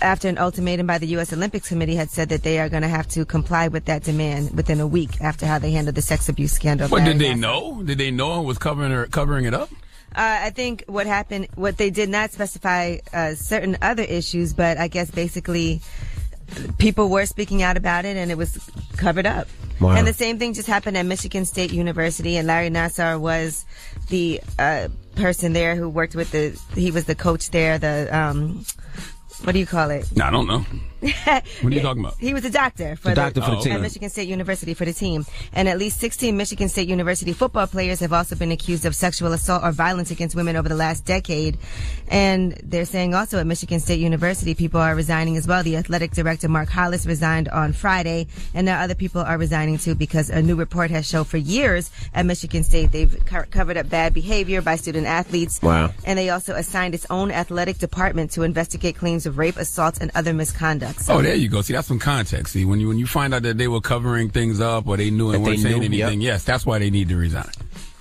after an ultimatum by the U.S. Olympics Committee had said that they are going to have to comply with that demand within a week after how they handled the sex abuse scandal. But did they know? Did they know and was covering it up? I think what happened, what they did not specify certain other issues, but I guess basically people were speaking out about it and it was covered up. Wow. And the same thing just happened at Michigan State University, and Larry Nassar was the person there who worked with he was the coach there, what do you call it? I don't know. What are you talking about? He was a doctor for the team at Michigan State University for the team. And at least 16 Michigan State University football players have also been accused of sexual assault or violence against women over the last decade. And they're saying also at Michigan State University, people are resigning as well. The athletic director, Mark Hollis, resigned on Friday. And now other people are resigning too because a new report has shown for years at Michigan State they've covered up bad behavior by student athletes. Wow. And they also assigned its own athletic department to investigate claims of rape, assault, and other misconduct. So, there you go. See, that's some context. See, when you find out that they were covering things up or they knew and weren't saying anything, yes, that's why they need to resign.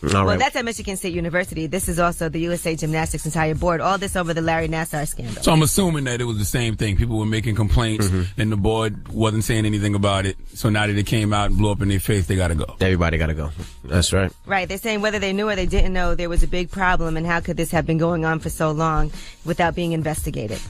Well, that's at Michigan State University. This is also the USA Gymnastics entire board. All this over the Larry Nassar scandal. So I'm assuming that it was the same thing. People were making complaints and the board wasn't saying anything about it. So now that it came out and blew up in their face, they got to go. Everybody got to go. That's right. Right. They're saying whether they knew or they didn't know there was a big problem and how could this have been going on for so long without being investigated.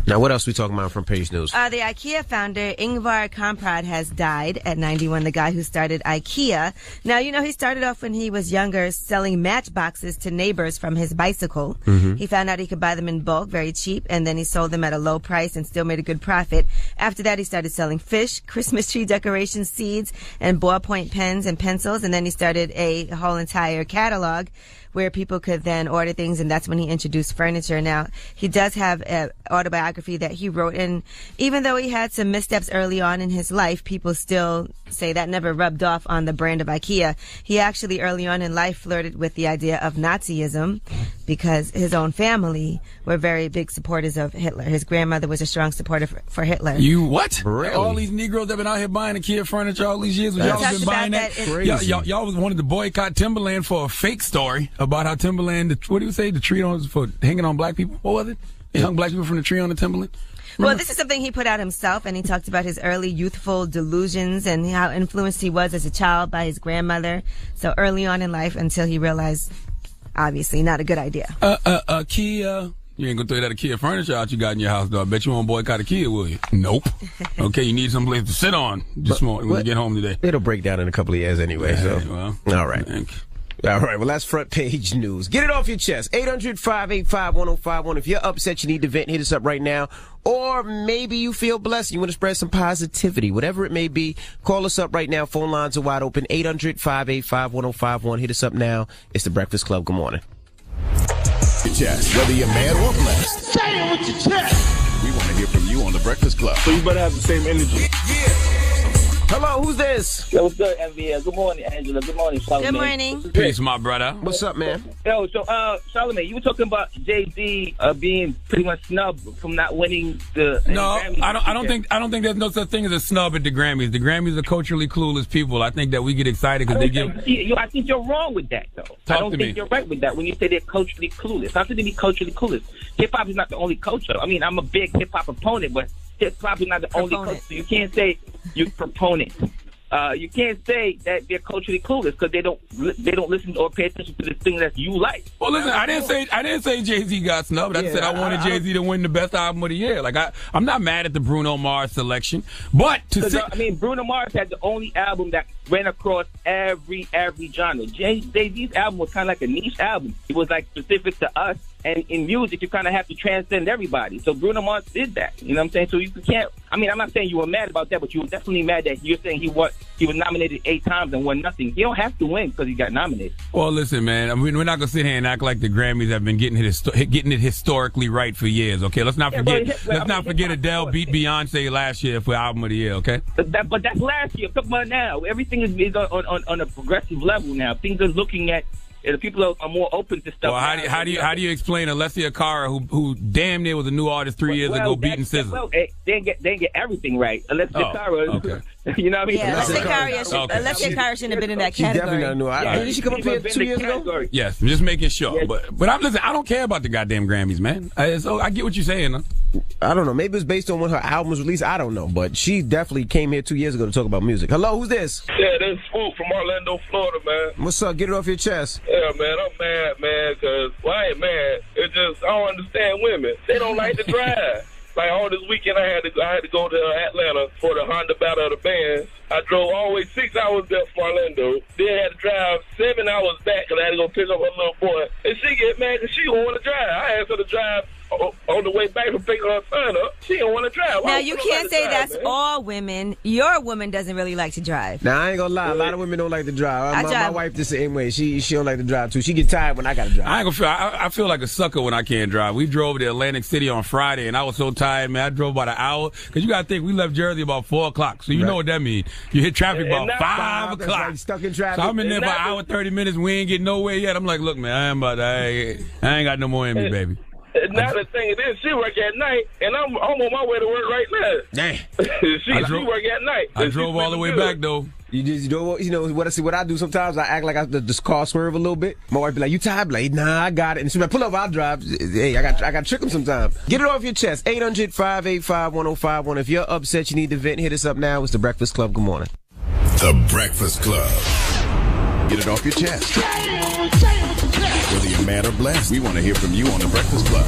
Now, what else we talking about from Page News? The IKEA founder, Ingvar Kamprad, has died at 91, the guy who started IKEA. Now, he started off when he was younger selling matchboxes to neighbors from his bicycle. He found out he could buy them in bulk, very cheap, and then he sold them at a low price and still made a good profit. After that, he started selling fish, Christmas tree decorations, seeds, and ballpoint pens and pencils, and then he started a whole entire catalog where people could then order things, and that's when he introduced furniture. Now, he does have an autobiography that he wrote, and even though he had some missteps early on in his life, people still say that never rubbed off on the brand of IKEA. He actually early on in life flirted with the idea of Nazism because his own family were very big supporters of Hitler. His grandmother was a strong supporter for Hitler. You what? Really? All these Negroes that have been out here buying IKEA furniture all these years, y'all have been buying that? Y'all was wanted to boycott Timberland for a fake story about how Timberland, what do you say, the tree on for hanging on black people? What was it? They hung black people from the tree on the Timberland? Well, this is something he put out himself, and he talked about his early youthful delusions and how influenced he was as a child by his grandmother. So early on in life until he realized, obviously, not a good idea. IKEA. You ain't gonna throw that IKEA furniture out you got in your house, though. I bet you won't boycott IKEA, will you? Nope. Okay, you need some place to sit on when you get home today. It'll break down in a couple of years anyway, so. Well, all right. All right, well, that's Front Page News. Get it off your chest. 800-585-1051. If you're upset, you need to vent, hit us up right now. Or maybe you feel blessed, you want to spread some positivity. Whatever it may be, call us up right now. Phone lines are wide open. 800-585-1051. Hit us up now. It's The Breakfast Club. Good morning. Your chest, whether you're mad or blessed. Say it with your chest. We want to hear from you on The Breakfast Club. So you better have the same energy. Hello, who's this? Yo, what's good, MVL? Good morning, Angela. Good morning, Charlamagne. Good morning. Peace, my brother. What's up, man? Yo, so, Charlamagne, you were talking about Jay-Z being pretty much snubbed from not winning the Grammys. I don't think there's no such thing as a snub at the Grammys. The Grammys are culturally clueless people. I think that we get excited because they give. I think you're wrong with that, though. I don't think you're right with that when you say they're culturally clueless. How could they be culturally clueless? Hip-hop is not the only culture. I mean, I'm a big hip-hop opponent, but hip-hop is not the only culture. So you can't say you're proponent. You can't say that they're culturally clueless because they don't listen or pay attention to the thing that you like. Well, listen, I didn't say Jay-Z got snubbed. I said I wanted Jay-Z to win the best album of the year. Like I'm not mad at the Bruno Mars selection, but Bruno Mars had the only album that ran across every genre. Jay-Z's album was kind of like a niche album. It was like specific to us. And in music, you kind of have to transcend everybody. So Bruno Mars did that. You know what I'm saying? So you can't. I mean, I'm not saying you were mad about that, but you were definitely mad that you're saying he was nominated 8 times and won nothing. He don't have to win because he got nominated. Well, listen, man. I mean, we're not gonna sit here and act like the Grammys have been getting it historically right for years. Okay, let's not forget Adele beat Beyonce last year for album of the year. Okay, but that's last year. I'm talking about now. Everything is on a progressive level now. Things are looking at. The people are more open to stuff. Well, how do you explain Alessia Cara, who damn near was a new artist 3 years ago, beating SZA? Well, they didn't get everything right. Alessia Cara, You know what I mean? Yeah, let's say Kyrie shouldn't have been in that She definitely category. not new. Didn't she come up here 2 years ago? Yes, I'm just making sure. Yeah. But I'm listening. I don't care about the goddamn Grammys, man. So I get what you're saying. Huh? I don't know. Maybe it was based on when her album was released. I don't know. But she definitely came here 2 years ago to talk about music. Hello, who's this? Yeah, this is Swoop from Orlando, Florida, man. What's up? Get it off your chest. Yeah, man, I'm mad, man, because, well, I ain't mad. It's just, I don't understand women. They don't like to drive. Like, all this weekend, I had to go to Atlanta for the Honda Battle of the Bands. I drove all the way 6 hours there from Orlando. Then I had to drive 7 hours back because I had to go pick up her little boy. And she get mad because she don't want to drive. I asked her to drive on the way back from picking her son up. She don't want to drive. Now, you can't say that's all women. Your woman doesn't really like to drive. Now, I ain't gonna lie. A lot of women don't like to drive. My drive. wife the same way. She don't like to drive, too. She get tired when I gotta drive. I ain't gonna feel. I feel like a sucker when I can't drive. We drove to Atlantic City on Friday, and I was so tired, man. I drove about an hour because you gotta think we left Jersey about 4 o'clock, so you know what that means. You hit traffic about 5 o'clock. Right, stuck in traffic. So I'm in there for an hour, 30 minutes. We ain't getting nowhere yet. I'm like, look, man, I ain't got no more in me, baby. Now the thing is, she work at night, and I'm on my way to work right now. Dang. she work at night. I drove all the way back though. You know what I do sometimes? I act like the car swerve a little bit. My wife be like, "You tired?" Like, nah, I got it. And she be like, "Pull up, I'll drive." Hey, I got to trick them sometimes. Get it off your chest. 800-585-1051. If you're upset, you need to vent. Hit us up now. It's the Breakfast Club. Good morning. The Breakfast Club. Get it off your chest. Whether you're mad or blessed, we want to hear from you on The Breakfast Club.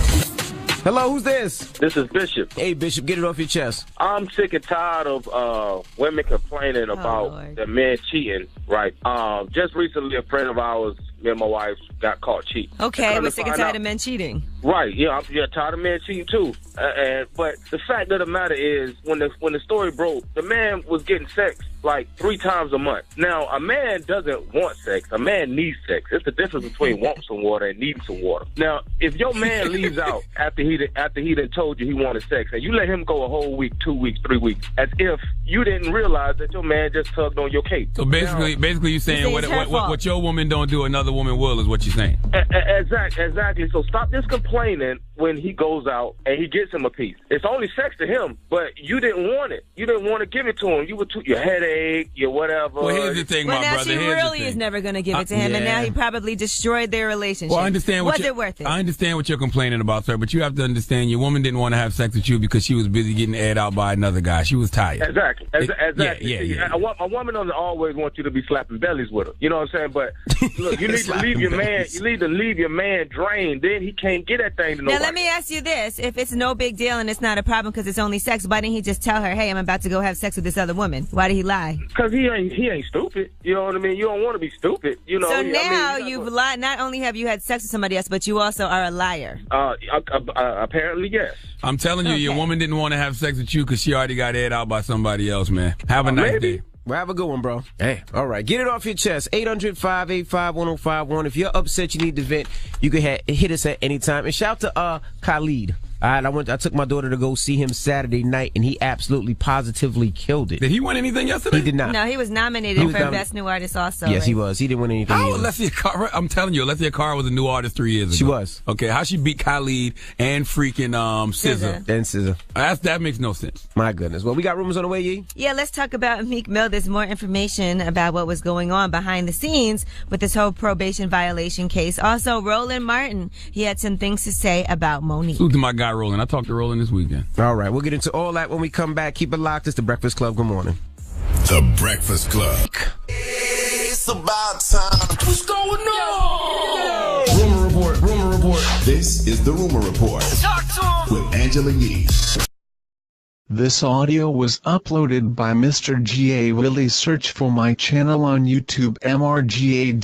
Hello, who's this? This is Bishop. Hey, Bishop, get it off your chest. I'm sick and tired of women complaining about Lord. the men cheating, right? Just recently, a friend of ours, me and my wife, got caught cheating. Okay, Come we're to sick and find tired out- of men cheating. Right, yeah, I'm tired of men cheating too. But the fact of the matter is, when the story broke, the man was getting sex like 3 times a month. Now, a man doesn't want sex. A man needs sex. It's the difference between wanting some water and needing some water. Now, if your man leaves out after he done told you he wanted sex, and you let him go a whole week, 2 weeks, 3 weeks, as if you didn't realize that your man just tugged on your cape. So basically, you're saying it's her fault. what your woman don't do, another woman will, is what you're saying. Exactly. So stop this complaining when he goes out and he gets him a piece. It's only sex to him, but you didn't want it. You didn't want to give it to him. You were your headache, your whatever. Well, here's the thing, Well, my now brother. she Here's the really thing. is never going to give it to him, and now he probably destroyed their relationship. Well, I understand Was it worth it? I understand what you're complaining about, sir, but you have to understand your woman didn't want to have sex with you because she was busy getting aired out by another guy. She was tired. Exactly. Yeah. A woman doesn't always want you to be slapping bellies with her. You know what I'm saying? But look, you need to leave your man. You need to leave your man drained. Then he can't get that thing to nobody. Now, let me ask you this. If it's no big deal and it's not a problem because it's only sex, why didn't he just tell her, hey, I'm about to go have sex with this other woman? Why did he lie? Because he ain't stupid. You know what I mean? You don't want to be stupid. You know. So now you've lied. Not only have you had sex with somebody else, but you also are a liar. Apparently, yes. I'm telling you, your woman didn't want to have sex with you because she already got aired out by somebody else, man. Have a nice maybe. day. Well, have a good one, bro. Hey, all right. Get it off your chest. 800-585-1051. If you're upset, you need to vent, you can hit us at any time. And shout to Khalid. All right, I took my daughter to go see him Saturday night, and he absolutely positively killed it. Did he win anything yesterday? He did not. No, he was nominated for Best New Artist also. Yes, right? he was. He didn't win anything. How either. Alessia Cara? I'm telling you, Alessia Cara was a new artist 3 years ago. She was. Okay, how she beat Khalid and freaking SZA? And SZA. That makes no sense. My goodness. Well, we got rumors on the way, Yee? Yeah, let's talk about Meek Mill. There's more information about what was going on behind the scenes with this whole probation violation case. Also, Roland Martin, he had some things to say about Monique. Salute to my guy Roland. I talked to Roland this weekend. All right, we'll get into all that when we come back. Keep it locked. It's the Breakfast Club. Good morning. The Breakfast Club. It's about time. What's going on? Rumor report. This is the Rumor Report Talk to him. with Angela Yee. This audio was uploaded by Mr. G.A. Willie. Search for my channel on YouTube, MRGAWILLIE.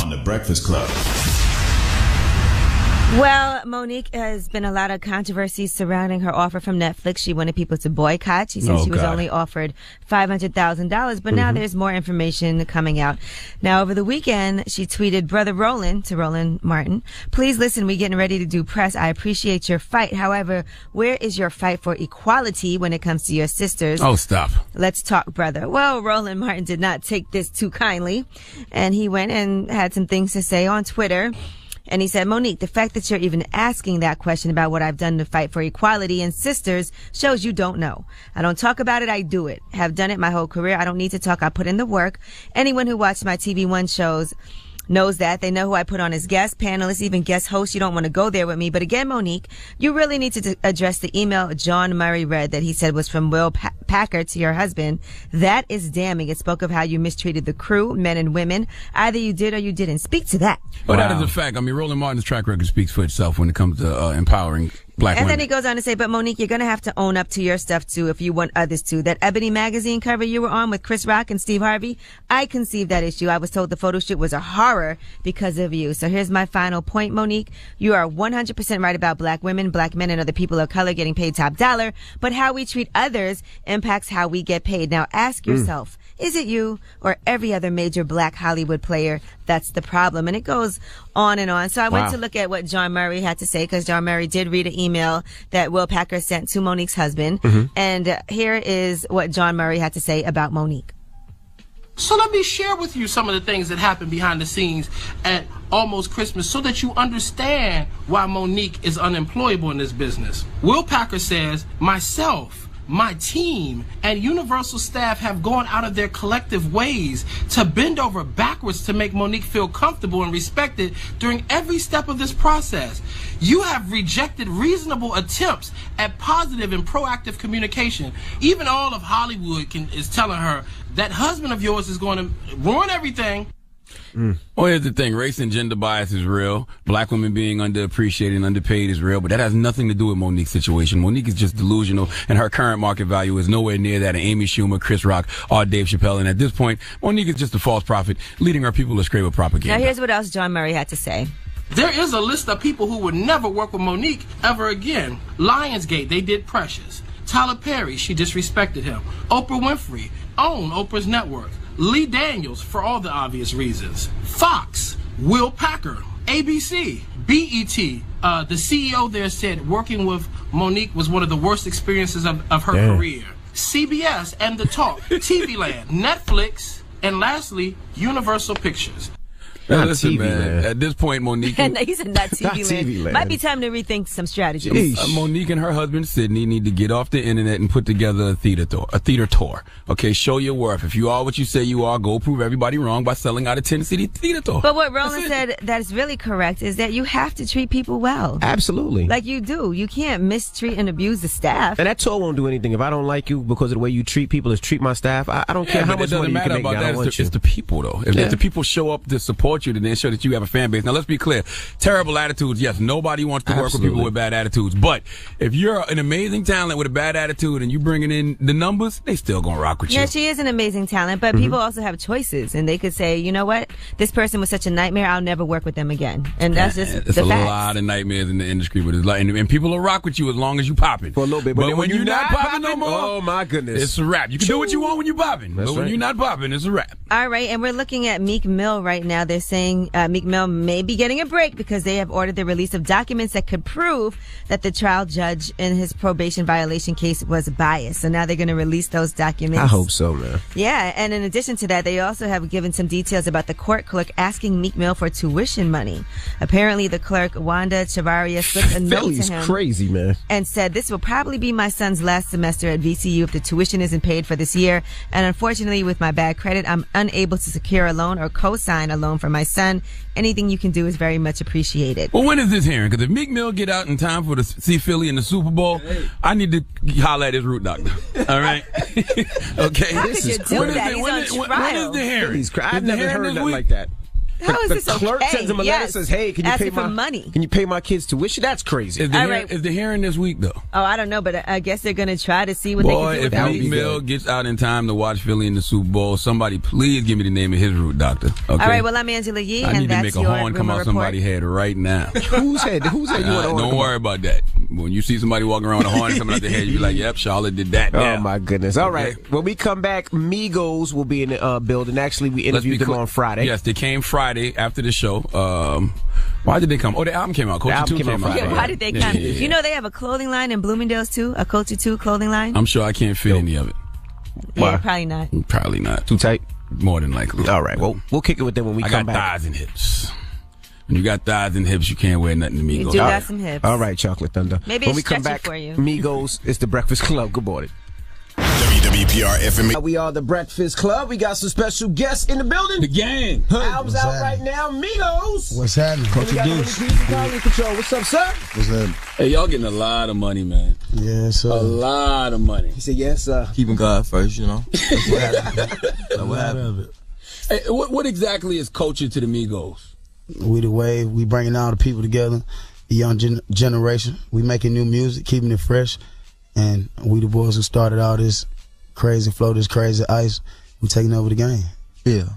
On the Breakfast Club. Well, Monique has been a lot of controversy surrounding her offer from Netflix. She wanted people to boycott. She said she was only offered $500,000, but now there's more information coming out. Now, over the weekend, she tweeted, Brother Roland, to Roland Martin, please listen, we getting ready to do press. I appreciate your fight. However, where is your fight for equality when it comes to your sisters? Oh, stop. Let's talk, brother. Well, Roland Martin did not take this too kindly, and he went and had some things to say on Twitter. And he said, Monique, the fact that you're even asking that question about what I've done to fight for equality and sisters shows you don't know. I don't talk about it, I do it. Have done it my whole career. I don't need to talk, I put in the work. Anyone who watched my TV One shows knows that. They know who I put on as guest, panelists, even guest hosts. You don't want to go there with me. But again, Monique, you really need to address the email John Murray read that he said was from Will Packer to your husband. That is damning. It spoke of how you mistreated the crew, men and women. Either you did or you didn't. Speak to that. Well, that is a fact. I mean, Roland Martin's track record speaks for itself when it comes to empowering black women. And then he goes on to say, but Monique, you're going to have to own up to your stuff too if you want others to. That Ebony magazine cover you were on with Chris Rock and Steve Harvey, I conceived that issue. I was told the photo shoot was a horror because of you. So here's my final point, Monique. You are 100% right about black women, black men, and other people of color getting paid top dollar. But how we treat others impacts how we get paid. Now ask yourself, is it you or every other major black Hollywood player that's the problem? And it goes on and on. So I went to look at what John Murray had to say, because John Murray did read an email that Will Packer sent to Monique's husband. And here is what John Murray had to say about Monique. So let me share with you some of the things that happened behind the scenes at Almost Christmas so that you understand why Monique is unemployable in this business. Will Packer says, myself, my team, and Universal staff have gone out of their collective ways to bend over backwards to make Monique feel comfortable and respected during every step of this process. You have rejected reasonable attempts at positive and proactive communication. Even all of Hollywood is telling her that husband of yours is going to ruin everything. Well, here's the thing. Race and gender bias is real. Black women being underappreciated and underpaid is real, but that has nothing to do with Monique's situation. Monique is just delusional, and her current market value is nowhere near that of Amy Schumer, Chris Rock, or Dave Chappelle. And at this point, Monique is just a false prophet, leading her people astray with propaganda. Now here's what else John Murray had to say. There is a list of people who would never work with Monique ever again. Lionsgate, they did Precious. Tyler Perry, she disrespected him. Oprah Winfrey, owned Oprah's network. Lee Daniels, for all the obvious reasons. Fox, Will Packer, ABC, BET. The CEO there said working with Monique was one of the worst experiences of her career. CBS and The Talk, TV Land, Netflix, and lastly, Universal Pictures. Now, listen, man. At this point, Monique... He said not TV Land. Might be time to rethink some strategies. Monique and her husband, Sydney, need to get off the internet and put together a theater tour. Okay, show your worth. If you are what you say you are, go prove everybody wrong by selling out a 10-city theater tour. But what Roland said that is really correct is that you have to treat people well. Absolutely. Like you do. You can't mistreat and abuse the staff. And that tour won't do anything. If I don't like you because of the way you treat people, is treat my staff, I don't care how much money you can make. It's the people, though. If the people show up to support you, then they show that you have a fan base. Now, let's be clear. Terrible attitudes, yes. Nobody wants to work with people with bad attitudes. But if you're an amazing talent with a bad attitude and you bringing in the numbers, they still gonna rock with you. Yeah, she is an amazing talent, but people also have choices, and they could say, you know what, this person was such a nightmare, I'll never work with them again. And that's just it's the a facts. lot of nightmares in the industry, but it's like, and people will rock with you as long as you popping for a little bit. But when you're not popping no more, oh my goodness, it's a wrap. You can do what you want when you're popping, but when you're not popping, it's a wrap. All right, and we're looking at Meek Mill right now. They're saying Meek Mill may be getting a break because they have ordered the release of documents that could prove that the trial judge in his probation violation case was biased. So now they're going to release those documents. I hope so, man. Yeah, and in addition to that, they also have given some details about the court clerk asking Meek Mill for tuition money. Apparently, the clerk, Wanda Chavaria, slipped a note to him. Crazy, man. And said, this will probably be my son's last semester at VCU if the tuition isn't paid for this year. And unfortunately, with my bad credit, I'm unable to secure a loan or co-sign a loan for my son. Anything you can do is very much appreciated. Well, when is this hearing? Because if Meek Mill get out in time for the see Philly in the Super Bowl, I need to holler at his root doctor. All right? Okay. How could you do that? He's on trial. When is the hearing? I've never heard nothing like that. How is this okay? The clerk sends him a letter, says, "Hey, can you pay my kids' tuition?" That's crazy. Is the hearing this week though? Oh, I don't know, but I guess they're going to try to see what they can do. If Meek Mill gets out in time to watch Philly in the Super Bowl, somebody please give me the name of his root doctor. Okay? All right. Well, I'm Angela Yee, I and need that's to make a horn come out somebody's head right now. Whose head? Whose head? Don't worry about that. When you see somebody walking around with a horn coming out their head, you be like, "Yep, Charlotte did that." Oh my goodness! All right. When we come back, Migos will be in the building. Actually, we interviewed them on Friday. Yes, they came Friday after the show. Why did they come? Oh, the album came out. Culture 2 came out. Yeah, why did they come? You know they have a clothing line in Bloomingdale's too, a Culture 2 clothing line. I'm sure I can't fit any of it. Yeah, probably not. Probably not. Too tight? More than likely. All right. Well, we'll kick it with them when we come back. I got thighs and hips. When you got thighs and hips, you can't wear nothing to Migos. You do got some hips. All right, Chocolate Thunder. Maybe when it's we come stretchy back, for you. Migos, it's the Breakfast Club. Good morning. WWPR FM. We are the Breakfast Club. We got some special guests in the building. The gang. Album's out right now. Migos. What's happening? We got Quality Control. What's up, sir? What's happening? Hey, y'all getting a lot of money, man. Yes, sir. A lot of money. He said, yes, sir. Keeping God first, you know. That's what happened. What happened? Hey, what exactly is culture to the Migos? We the wave. We bringing all the people together, the young generation. We making new music, keeping it fresh. And we the boys who started all this crazy flow, this crazy ice. We taking over the game. Yeah.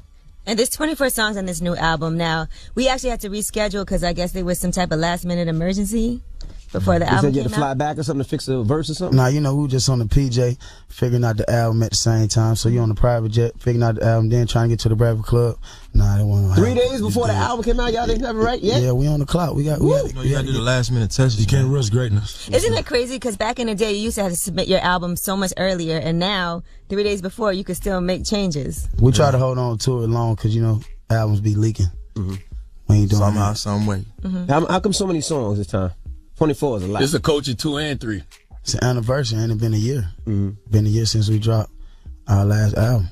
And there's 24 songs on this new album. Now, we actually had to reschedule because I guess there was some type of last-minute emergency before the You album said you had came to fly out. back or something to fix a verse or something? Nah, you know, we were just on the PJ, figuring out the album at the same time. So you on the private jet, figuring out the album, then trying to get to the Breakfast Club. Nah, that wasn't 3 days before the album came out, y'all didn't have it right yet? Yeah, we on the clock. We got You know, you gotta do the last minute touches. You can't rush greatness. Isn't it crazy? Because back in the day, you used to have to submit your album so much earlier, and now, 3 days before, you could still make changes. We try to hold on to it long because, you know, albums be leaking. We ain't doing Somehow, that. some way. How come so many songs this time? 24 is a lot. This is a culture 2 and 3. It's an anniversary, and it been a year. Been a year since we dropped our last album.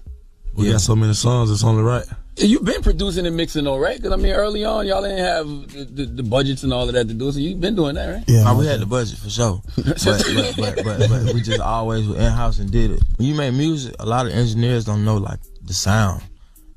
We got so many songs, it's only right. You've been producing and mixing though, right? Because I mean, early on, y'all didn't have the budgets and all of that to do, so you've been doing that, right? Yeah, we had the budget for sure, but we just always were in house and did it. When you make music, a lot of engineers don't know like the sound;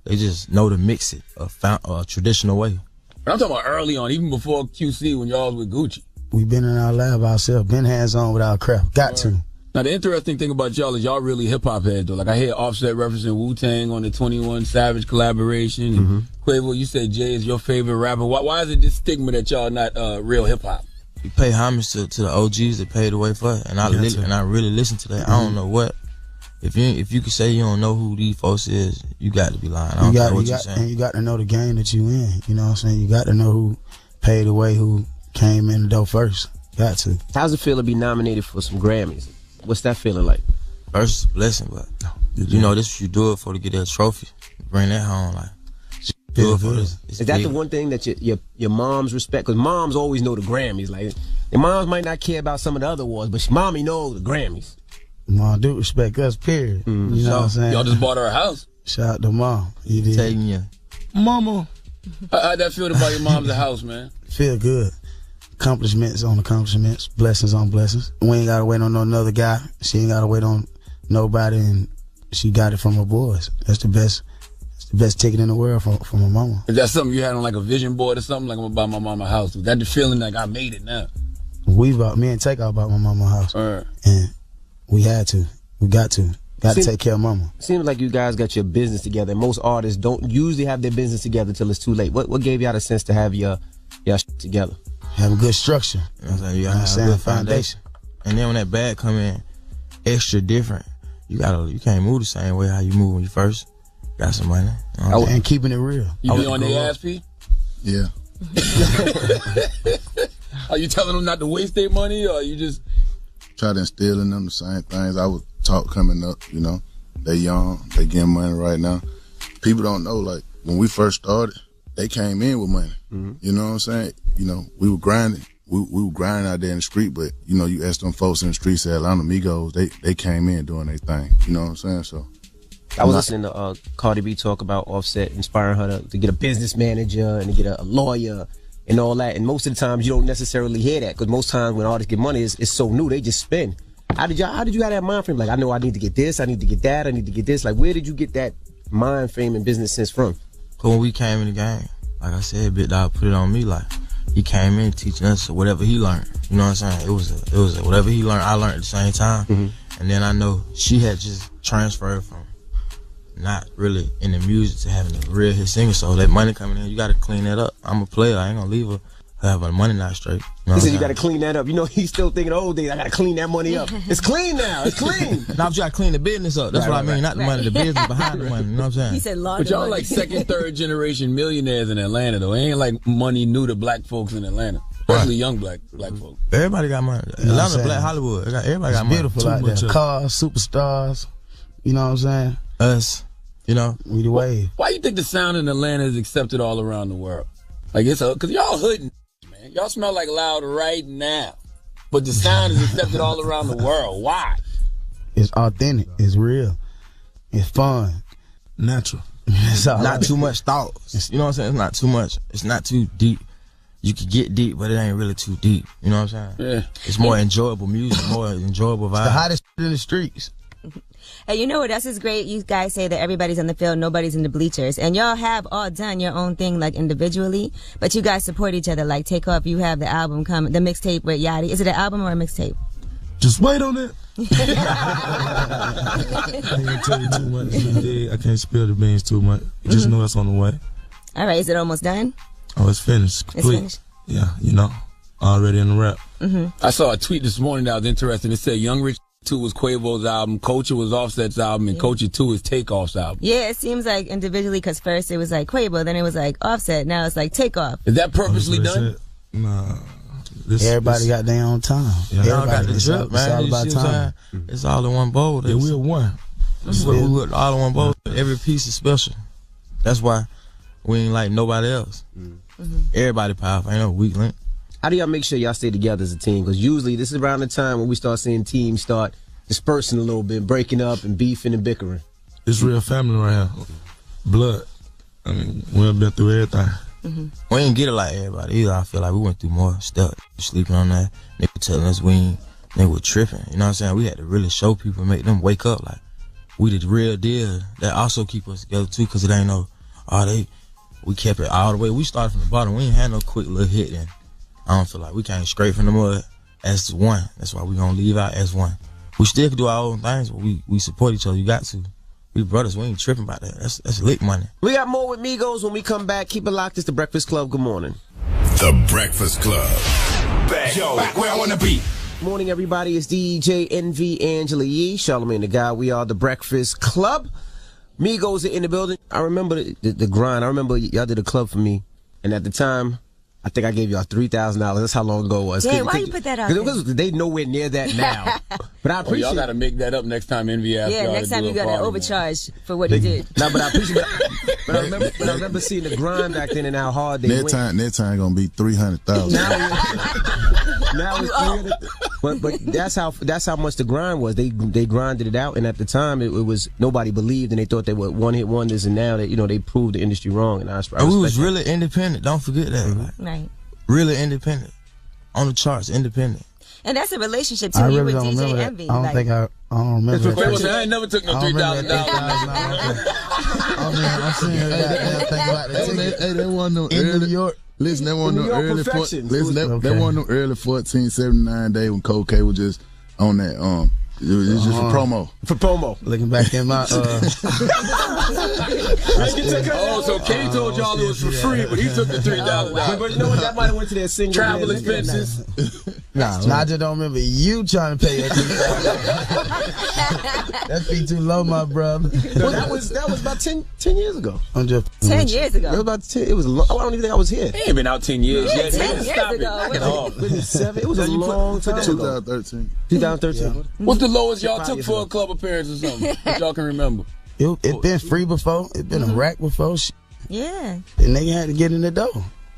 they just know to mix it a traditional way. But I'm talking about early on, even before QC, when y'all was with Gucci. We been in our lab ourselves, been hands on with our craft. Got to. Now, the interesting thing about y'all is y'all really hip-hop heads, though. Like, I hear Offset referencing Wu-Tang on the 21 Savage collaboration. And Quavo, you said Jay is your favorite rapper. Why is it this stigma that y'all not real hip-hop? You pay homage to the OGs that paved the way for it, and I really listen to that. I don't know what. If you could say you don't know who these folks is, you got to be lying. I don't care what you're saying. And you got to know the game that you in. You know what I'm saying? You got to know who paid the way, who came in the door first. Got to. How's it feel to be nominated for some Grammys? What's that feeling like? First, it's a blessing, but you know, this is what you do it for, to get that trophy. Bring that home, like. Do it for this. Is that the one thing that your moms respect? Because moms always know the Grammys. Like, your moms might not care about some of the other awards, but mommy knows the Grammys. Mom do respect us, period. You know what I'm saying? Y'all just bought her a house. Shout out to Mom. You did. Taking you. Mama. How'd that feel to buy your mom's a house, man? Feel good. Accomplishments on accomplishments, blessings on blessings. We ain't gotta wait on no another guy. She ain't gotta wait on nobody, and she got it from her boys. That's the best ticket in the world from her mama. Is that something you had on like a vision board or something? Like, I'm gonna buy my mama a house. Was that the feeling like I made it now? Me and Takeoff bought my mama a house, and we had to. We got to take care of mama. Seems like you guys got your business together. Most artists don't usually have their business together till it's too late. What gave y'all the sense to have your shit together? Have a good structure. You know what I'm saying? You gotta have a good foundation. And then when that bag come in, extra different, you can't move the same way how you move when you first got some money. You know and keeping it real. You be on their ass, P? Yeah. Are you telling them not to waste their money, or you just try to instill in them the same things I was taught coming up? You know, they young, they getting money right now. People don't know, like, when we first started, they came in with money. You know what I'm saying? You know, we were grinding. We were grinding out there in the street, but, you know, you ask them folks in the streets at Atlanta, Migos, they came in doing their thing. You know what I'm saying? So I was listening to Cardi B talk about Offset inspiring her to get a business manager and to get a lawyer and all that. And most of the times you don't necessarily hear that, because most times when artists get money, it's so new, they just spend. How did you have that mind frame? Like, I know I need to get this, I need to get that, I need to get this. Like, where did you get that mind frame and business sense from? Cause when we came in the game, like I said, Big Dog put it on me. Like, he came in teaching us whatever he learned. You know what I'm saying? It was whatever he learned, I learned at the same time. And then I know she had just transferred from not really in the music to having a real hit singer. So that money coming in, you got to clean that up. I'm a player. I ain't gonna leave her have her money not straight. You know he said you got to clean that up. You know, he's still thinking the old days. I got to clean that money up. It's clean now. It's clean. Now you got to clean the business up. That's what I mean. Not the money, the business behind the money. You know what I'm saying? He said But y'all like second, third generation millionaires in Atlanta, though. It ain't like money new to black folks in Atlanta, especially young black folks. Everybody got money. Atlanta, black Hollywood. Everybody got money. Beautiful out there. Cars, superstars. You know what I'm saying? Us. You know, we the wave. Why you think the sound in Atlanta is accepted all around the world? Like it's because y'all hooding, man. Y'all smell like Loud right now, but the sound is accepted all around the world. Why? It's authentic. It's real. It's fun. Natural. Not Not too much thought. You know what I'm saying? It's not too much. It's not too deep. You could get deep, but it ain't really too deep. You know what I'm saying? Yeah. It's more enjoyable music, more enjoyable vibe. the hottest in the streets. Hey, you know what else is great? You guys say that everybody's on the field, nobody's in the bleachers. And y'all have all done your own thing, like, individually. But you guys support each other. Like, Takeoff, you have the album coming, the mixtape with Yachty. Is it an album or a mixtape? Just wait on it. I can't tell you too much. I can't spill the beans too much. Just know it's on the way. All right, is it almost done? Oh, it's finished. Complete. It's finished? Yeah, you know, already in the rap. I saw a tweet this morning that was interesting. It said Young Rich 2 was Quavo's album, Culture was Offset's album, and Culture 2 is Takeoff's album. Yeah, it seems like individually, because first it was like Quavo, then it was like Offset, now it's like Takeoff. Is that purposely done? Nah. Everybody got their own time. Y'all got Everybody, the drip, man. It's all You about see what I'm time. saying? It's all in one bowl. Yeah, we're one. We're all in one bowl. Every piece is special. That's why we ain't like nobody else. Everybody powerful. Ain't no weak link. How do y'all make sure y'all stay together as a team? Because usually this is around the time when we start seeing teams start dispersing a little bit, breaking up and beefing and bickering. It's real family right here. Blood. I mean, we've been through everything. We ain't get it like everybody either. I feel like we went through more stuff. Sleeping on that. Nigga telling us we were tripping. You know what I'm saying? We had to really show people, make them wake up like we the real deal. That also keep us together too, because it ain't no, we kept it all the way. We started from the bottom. We ain't had no quick little hit then. I don't feel like we came straight from the mud as one. That's why we gonna leave out as one. We still can do our own things, but we support each other. You got to. We brothers, we ain't tripping about that. That's lick money. We got more with Migos when we come back. Keep it locked. It's The Breakfast Club. Good morning. The Breakfast Club. Back where I wanna be. Morning, everybody. It's DJ NV Angela Yee, Charlamagne the Guy. We are The Breakfast Club. Migos are in the building. I remember the grind. I remember y'all did a club for me, and at the time, I think I gave y'all $3,000. That's how long ago it was. Yeah, why you put that out there? Because they nowhere near that now. But I appreciate y'all got to make that up next time NV asks y'all next to time do you a got to party, overcharge for what he did. No, but I appreciate it. But I remember seeing the grind back then and how hard they went. Next time gonna be 300,000. Now it's 300. But that's how much the grind was. They grinded it out, and at the time it was nobody believed, and they thought they were one-hit wonders, and now that they proved the industry wrong. And we was really independent. Don't forget that. Right. Really independent. On the charts, independent. And that's a relationship too. I You really with don't DJ remember Envy. that. I don't remember that. Quavo said, I ain't never took no $3,000. I'm seeing that thing about that. Hey, they wasn't no In early, New York. Listen, they wasn't New no York early. perfections. Listen, Okay. they wasn't no early 1479 day when Cold K was just on that. It was just for promo. For promo. Looking back in my So K told y'all it was for free, but he took the $3,000. But you know what? That might have went to their single Travel man. expenses. Nah, I just don't remember you trying to pay that. That fee too low, my brother. No, that was about 10 years ago. I'm just 10 years ago. It was about 10. It was. I don't even think I was here. He ain't been out 10 years yet. 10 Man, years stop it. ago. Knock it off. It was a long time ago. 2013. 2013. What's the lowest y'all took for a club appearance or something that y'all can remember? It been free before. It been a rack before. Yeah. And they had to get in the door.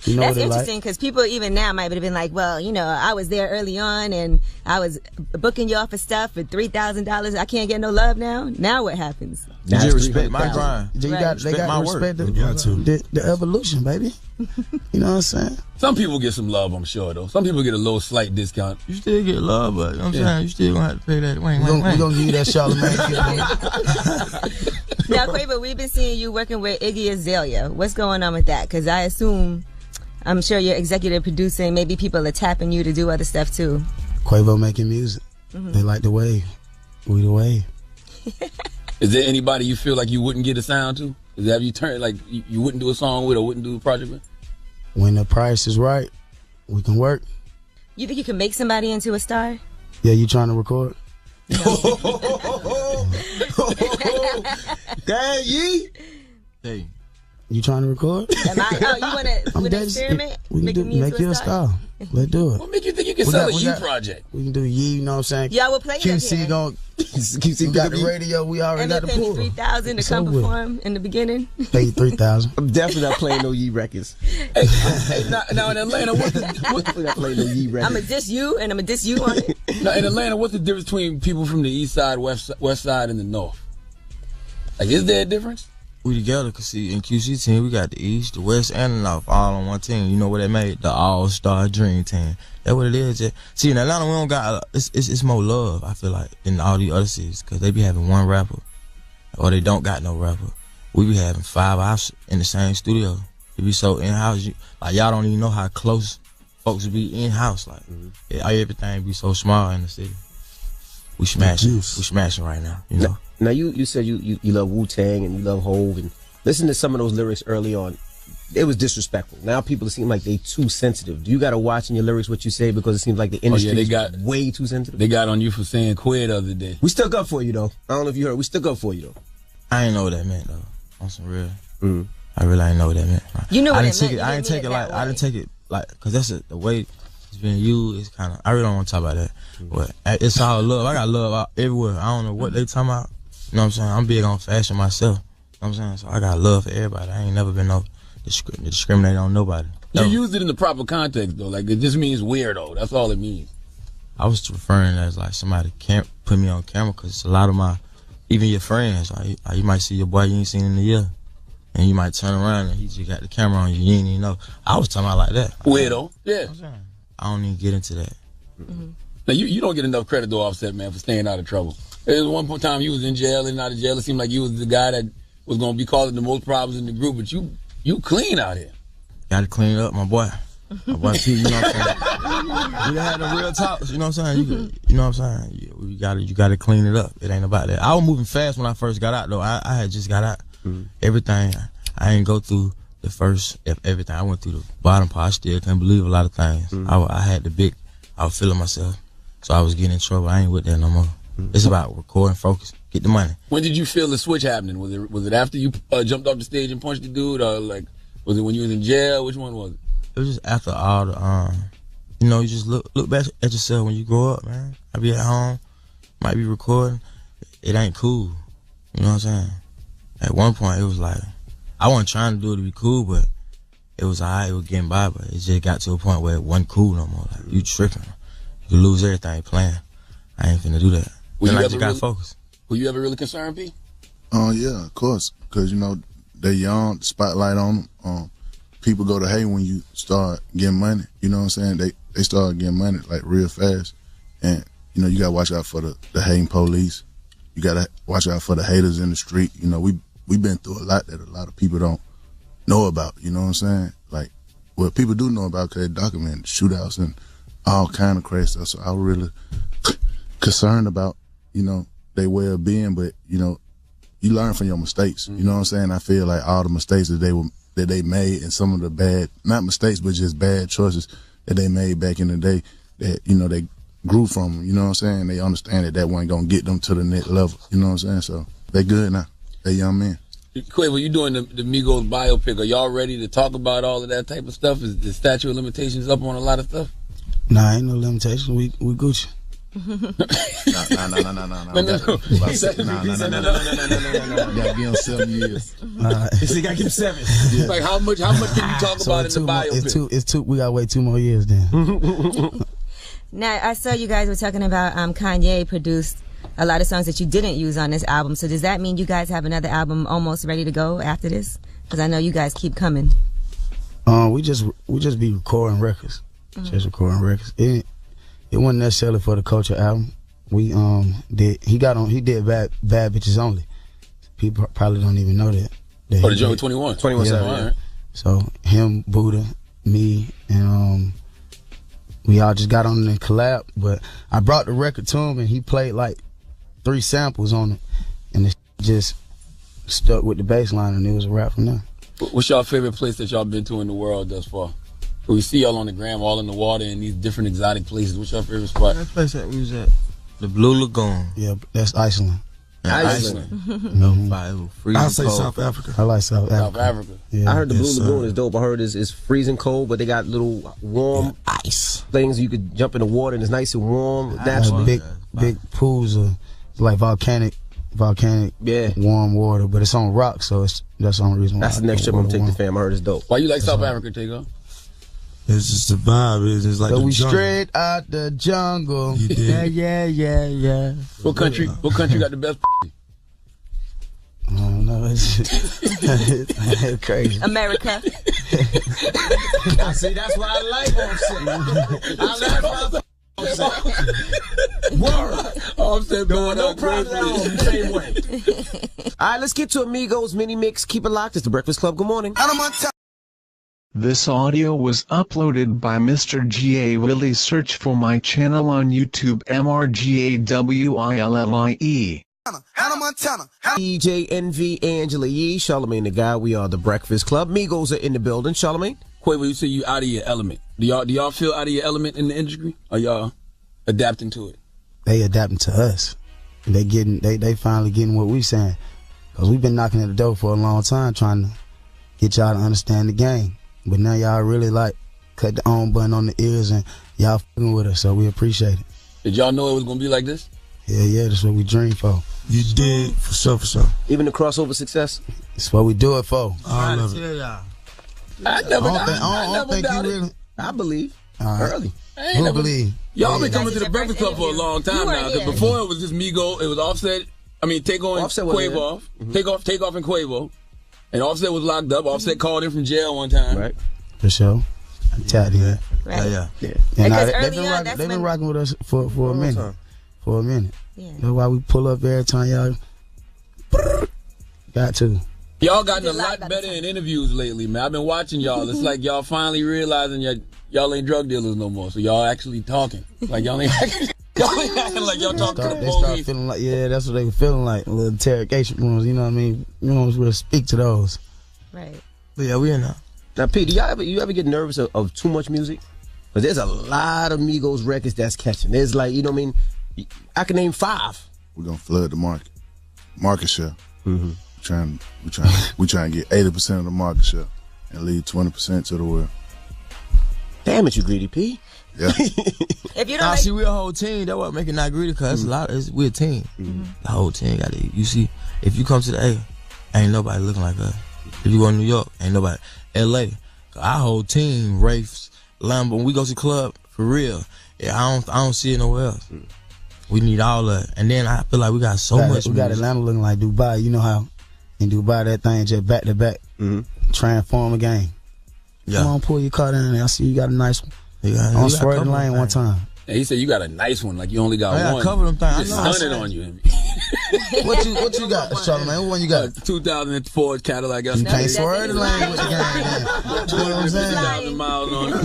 You know That's what interesting because people even now might have been like, well, I was there early on and I was booking y'all for stuff for $3,000. I can't get no love now. Now what happens? You just respect my grind. They Right. got my to work. respect the evolution, baby. You know what I'm saying? Some people get some love, I'm sure, though. Some people get a little slight discount. You still get love, but you know what I'm saying? You still gonna have to pay that. We're going to give you that Charlamagne. Now, Quavo, we've been seeing you working with Iggy Azalea. What's going on with that? Because I'm sure you're executive producing. Maybe people are tapping you to do other stuff too. Quavo making music. They like the wave. We the wave. Is there anybody you feel like you wouldn't get a sound to? Have you turned like you wouldn't do a song with or wouldn't do a project with? When the price is right, we can work. You think you can make somebody into a star? Yeah, you trying to record? Dang, Yee. Hey, You trying to record? Am I? Oh, you want to experiment? We can do make you a star. Let's do it. What make you think you can sell a Yee project? We can do Yee. You know what I'm saying? Yeah, we'll play QC gon' QC got the radio. We already got the pool. And they paid $3,000 to come perform in the beginning. Pay you $3,000. I'm definitely not playing no Yee records. Hey, now in Atlanta, what's not playing no Yee records? I'm gonna diss you, and I'm gonna diss you on it. Now in Atlanta, what's the difference between people from the east side, west side, and the north? Like, is there a difference? We together, cause see, in QC team, we got the East, the West, and the North all on one team. You know what they made? The All-Star Dream Team. That's what it is. See, in Atlanta, we don't got, it's more love, I feel like, than all the other cities, cause they be having one rapper, or they don't got no rapper. We be having 5 hours in the same studio. It be so in-house, like y'all don't even know how close folks be in-house. Like, everything be so small in the city. We smashing right now, you know. Now you said you love Wu-Tang and you love Hov, and listen to some of those lyrics early on. It was disrespectful. Now people seem like they too sensitive. Do you got to watch in your lyrics what you say because it seems like the industry is way too sensitive? They got on you for saying queer the other day. We stuck up for you though. I don't know if you heard. We stuck up for you though. I ain't know what that meant though. On some real. I really ain't know what that meant. You know what I it meant. I didn't take it like. I didn't take it like because that's the way it's been used. It's kind of. I really don't want to talk about that. But it's all love. I got love out everywhere. I don't know what they talking about. You know what I'm saying? I'm big on fashion myself. You know what I'm saying? So I got love for everybody. I ain't never been no discriminate on nobody. You used it in the proper context though. Like, it just means weirdo. That's all it means. I was referring as like somebody can't put me on camera because a lot of my, even your friends, like you might see your boy you ain't seen in a year. And you might turn around and he just got the camera on you. You ain't even know. I was talking about like that. Weirdo. Yeah. I don't even get into that. Now, you don't get enough credit to Offset, man, for staying out of trouble. There was one time you was in jail and out of jail. It seemed like you was the guy that was going to be causing the most problems in the group, but you clean out here. Got to clean it up, my boy. My boy, P, you know what I'm saying? We had the real talks, you know what I'm saying? You know what I'm saying? You got to clean it up. It ain't about that. I was moving fast when I first got out, though. I had just got out. Everything. I ain't go through the first, everything. I went through the bottom part. I still can't believe a lot of things. I had I was feeling myself. So I was getting in trouble. I ain't with that no more. It's about recording, focus, get the money. When did you feel the switch happening? Was it after you jumped off the stage and punched the dude, or like was it when you was in jail? Which one was it? It was just after all the you know, you just look back at yourself when you grow up, man. I be at home, might be recording. It ain't cool. You know what I'm saying? At one point, it was like I wasn't trying to do it to be cool, but it was alright. It was getting by, but it just got to a point where it wasn't cool no more. Like, you tripping. You can lose everything playing. I ain't finna do that. Then I just got focused. Were you ever really concerned, P? Yeah, of course. Because, you know, they're young, spotlight on them. People go to hate when you start getting money. You know what I'm saying? They start getting money, like, real fast. And, you know, you got to watch out for the hating police. You got to watch out for the haters in the street. You know, we've been through a lot that a lot of people don't know about. You know what I'm saying? Like, well, people do know about because they document shootouts and all kind of crazy stuff. So I was really concerned about, you know, their way of being, but, you know, you learn from your mistakes. You know what I'm saying? I feel like all the mistakes that they made and some of the bad, not mistakes, but just bad choices that they made back in the day that, you know, they grew from, you know what I'm saying? They understand that wasn't going to get them to the next level. You know what I'm saying? So they good now. They young men. Quavo, you doing the Migos biopic. Are y'all ready to talk about all of that type of stuff? Is the statute of limitations up on a lot of stuff? Nah, ain't no limitation. We Gucci. No. Gotta be on 7 years. He got to give 7. Yeah. Like how much can you talk about in the biopic? It's two. We gotta wait 2 more years then. Now I saw you guys were talking about Kanye produced a lot of songs that you didn't use on this album. So does that mean you guys have another album almost ready to go after this? Because I know you guys keep coming. We just be recording records. Just recording records. It wasn't necessarily for the Culture album. We did bad bitches only. People probably don't even know that. The Joey 21. 21 yeah. right. So him, Buddha, me, and we all just got on and collab. But I brought the record to him and he played like 3 samples on it, and it just stuck with the bass line, and it was a wrap from there. What's y'all favorite place that y'all been to in the world thus far? We see y'all on the gram, all in the water in these different exotic places. What's your favorite spot? That place that we was at, the Blue Lagoon. Yeah, that's Iceland. Iceland. No fire. It was freezing I'll say cold. South Africa. I like South Africa. South Africa. Yeah. I heard the Blue Yes, Lagoon is dope. I heard it's freezing cold, but they got little warm Ice. things you could jump in the water and it's nice and warm naturally. Big pools of like volcanic, warm water, but it's on rock, so that's the only reason why. That's the next trip I'm gonna take the fam. I heard it's dope. Why you like South Africa, Takeoff? It's just the vibe. It's like So the we jungle. straight out the jungle. You dig? Yeah. What country got the best? I don't know. It's crazy. America. See, that's why I like Offset. Offset going up Same way. All right, let's get to Amigos Mini Mix. Keep it locked. It's the Breakfast Club. Good morning. This audio was uploaded by Mr. G.A. Willie. Search for my channel on YouTube, MRGAWILLIE. Hannah Montana. DJ Envy, Angela Yee, Charlamagne the Guy. We are the Breakfast Club. Migos are in the building. Charlamagne. Quavo, you say you out of your element. Do y'all feel out of your element in the industry? Or y'all adapting to it? They adapting to us. They finally getting what we saying. Cause we've been knocking at the door for a long time trying to get y'all to understand the game. But now y'all really like cut the on button on the ears and y'all fucking with us, so we appreciate it. Did y'all know it was gonna be like this? Yeah, that's what we dream for. You did, for sure. Even the crossover success? That's what we do it for. All of it. I never think you doubted. really. I believe. Early. I ain't Who never- believe? Y'all been Yeah. coming to the Breakfast Club for a long time now. Because before it was just Migo, it was Offset. I mean, Takeoff and Offset was there. Quavo. Takeoff and Quavo. And Offset was locked up. Offset called in from jail one time. Right. For sure. I'm tapped in. Right. Yeah. And Because they've early on, that's been when- rocking with us for a minute. time. For a minute. Yeah. That's why we pull up every time y'all got to. Y'all gotten a Did live lot by better the in interviews lately, man. I've been watching y'all. It's like y'all finally realizing y'all ain't drug dealers no more. So y'all actually talking. Like y'all ain't acting like y'all talking to the They start police. feeling like, yeah, that's what they were feeling like. Little interrogation rooms, you know what I mean? You know, we'll speak to those. Right. But yeah, we in there. Now, Pete, do you ever get nervous of too much music? Because there's a lot of Migos records that's catching. There's like, you know what I mean? I can name 5. We're gonna flood the market share. Mm-hmm. We trying to get 80% of the market share and leave 20% to the world. Damn it, you greedy P. Yeah. If you don't Nah, like, see, we a whole team. That's what make it not greedy, cause a lot. We a team. The whole team got to. You see, if you come to the A, ain't nobody looking like us. If you go to New York, ain't nobody. L.A. Our whole team, Wraiths, Lambo. When we go to the club, for real. Yeah, I don't see it nowhere else. We need all of it. And then I feel like we got so much. We got music. Atlanta looking like Dubai. You know how in Dubai that thing just back to back, transform a game. Yeah. Come on, pull your car down there. I see you got a nice one. On Swerve the Lane one time. And he said you got a nice one, like you only got I one. cover them things. Just I know. stunning on you. What you got, Charlamagne? What one you got? 2004 Cadillac. You can't swerve the lane with the game. You know what I'm saying? 2,000 miles on it.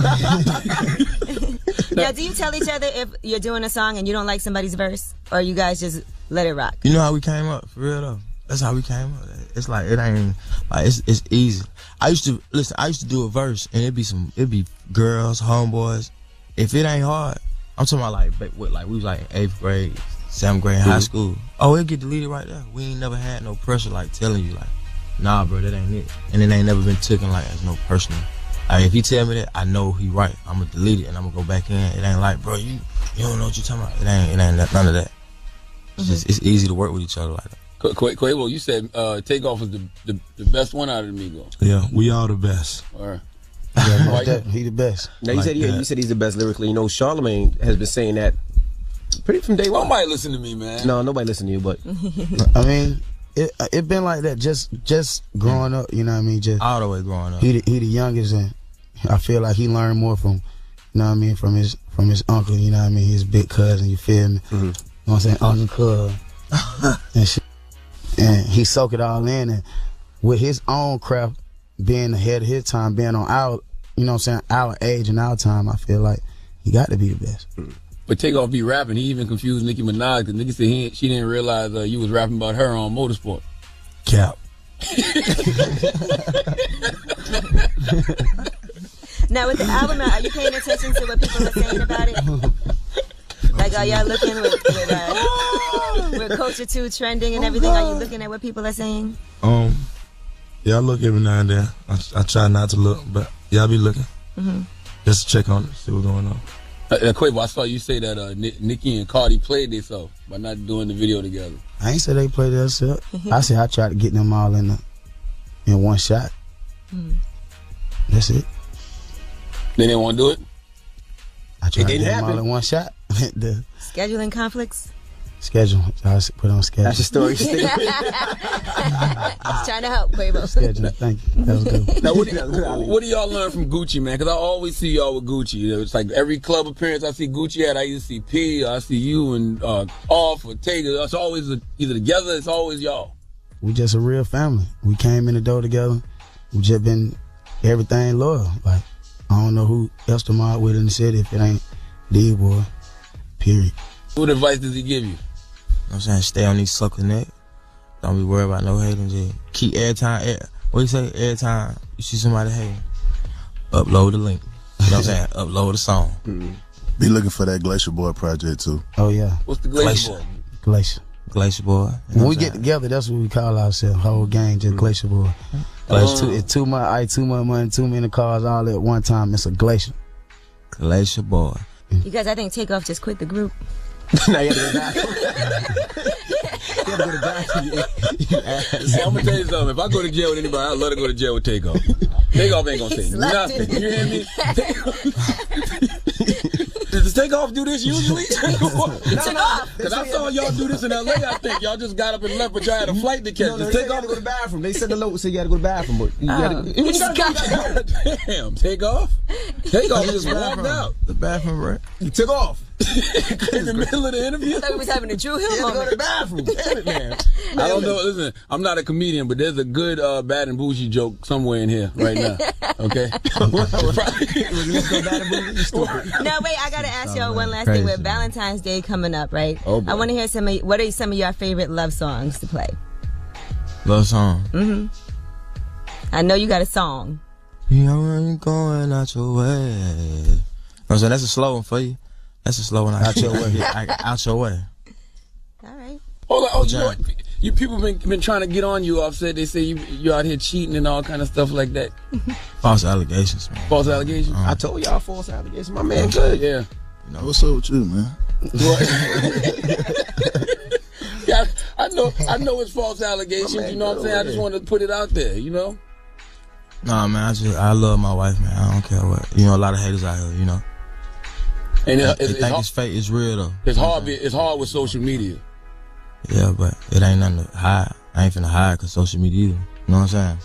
now, do you tell each other if you're doing a song and you don't like somebody's verse, or you guys just let it rock? You know how we came up, for real though. That's how we came up. It's like it ain't like it's easy. I used to do a verse and it'd be girls, homeboys. If it ain't hard, I'm talking about like we was like in 8th grade, 7th grade, high school. Oh, it'll get deleted right there. We ain't never had no pressure like telling you like, nah, bro, that ain't it. And it ain't never been taken like as no personal. Like if he tell me that, I know he right. I'm gonna delete it and I'm gonna go back in. It ain't like, bro, you don't know what you talking about. It ain't none of that. It's just it's easy to work with each other like that. Quavo, you said Takeoff was the best one out of the Migos. Yeah, we all the best. Or, He the best. Now, you said he's the best lyrically. You know, Charlamagne has been saying that pretty from day one. Nobody listen to me, man. No, nobody listen to you, but I mean, it been like that just growing up. You know what I mean? Just all the way growing up. He the youngest, and I feel like he learned more from, you know what I mean, from his uncle. You know what I mean? His big cousin. You feel me? You know what I'm saying? Uncle Cub and shit. And he soaked it all in, and with his own craft being ahead of his time, being on our, you know what I'm saying, our age and our time, I feel like he got to be the best. But Takeoff be rapping. He even confused Nicki Minaj because Nicki said she didn't realize you was rapping about her on Motorsport. Cap. Now, with the album, are you paying attention to what people are saying about it? Like, Like, are y'all looking with Culture 2 trending and everything? Are you looking at what people are saying? Yeah, I look every now and then. I try not to look, but yeah, I be looking. Just to check on it, see what's going on. Quavo, I saw you say that Nicki and Cardi played themselves by not doing the video together. I ain't say they played themselves. I said I tried to get them all in one shot. That's it. They didn't want to do it? I tried to get them all in one shot. The Scheduling conflicts? schedule. I put on schedule. That's the story. Just trying to help, Quavo. Schedule. Thank you. That was good. Now, what do y'all learn from Gucci, man? Because I always see y'all with Gucci. It's like every club appearance I see Gucci at, I either see P, or I see you and Off or Tega. It's always either together. It's always y'all. We just a real family. We came in the door together. We just been everything loyal. Like, I don't know who else to mob with in the city if it ain't D-Boy. Period. What advice does he give you? I'm saying, stay on these suckers' neck. Don't be worried about no hating. Just keep every time you see somebody hating, upload the link. You know what I'm saying? Upload the song. Be looking for that Glacier Boy project too. Oh yeah. What's the Glacier Boy? Glacier Boy. When we get together, that's what we call ourselves. Whole gang, just Glacier Boy. It's too much money, too many cars all at one time. It's a Glacier. Glacier Boy. You guys, I think Takeoff just quit the group. Now you gotta go back. You gotta go to bathroom, you ass. Hey, I'm gonna tell you something. If I go to jail with anybody, I'd love to go to jail with Takeoff. Takeoff ain't gonna say nothing. You hear me? Does Takeoff do this usually? Because I saw y'all do this in LA, I think. Y'all just got up and left, but y'all had a flight to catch. No, they gotta go to the bathroom. They said the load said you gotta go to the bathroom, but you gotta go. Damn, Takeoff just walked out. The bathroom, right? You took off. In the middle of the interview? I thought we was having a Drew Hill moment. Go to the bathroom. Damn it, man. I don't know. Listen, I'm not a comedian, but there's a good Bad and Bougie joke somewhere in here right now. Okay? No, wait, I gotta ask y'all one last thing. With Valentine's Day coming up, right? Oh, boy. I want to hear what are some of your favorite love songs to play? Love song. I know you got a song. You ain't going out your way. No, so that's a slow one for you. That's a slow one. Out your way. Out your way. All right. Hold on. You know what? You people been trying to get on you, Offset. They say you out here cheating and all kind of stuff like that. False allegations, man. False allegations? I told y'all false allegations. My man good. Yeah. You know, what's up with you, man? Yeah, I know it's false allegations. You know what I'm saying? I just want to put it out there, you know? Nah, man, I love my wife, man. I don't care what. You know, a lot of haters out here, you know. And they think it's fake. It's real, though. It's hard with social media. Yeah, but it ain't nothing to hide. I ain't finna hide because social media either. You know what I'm saying?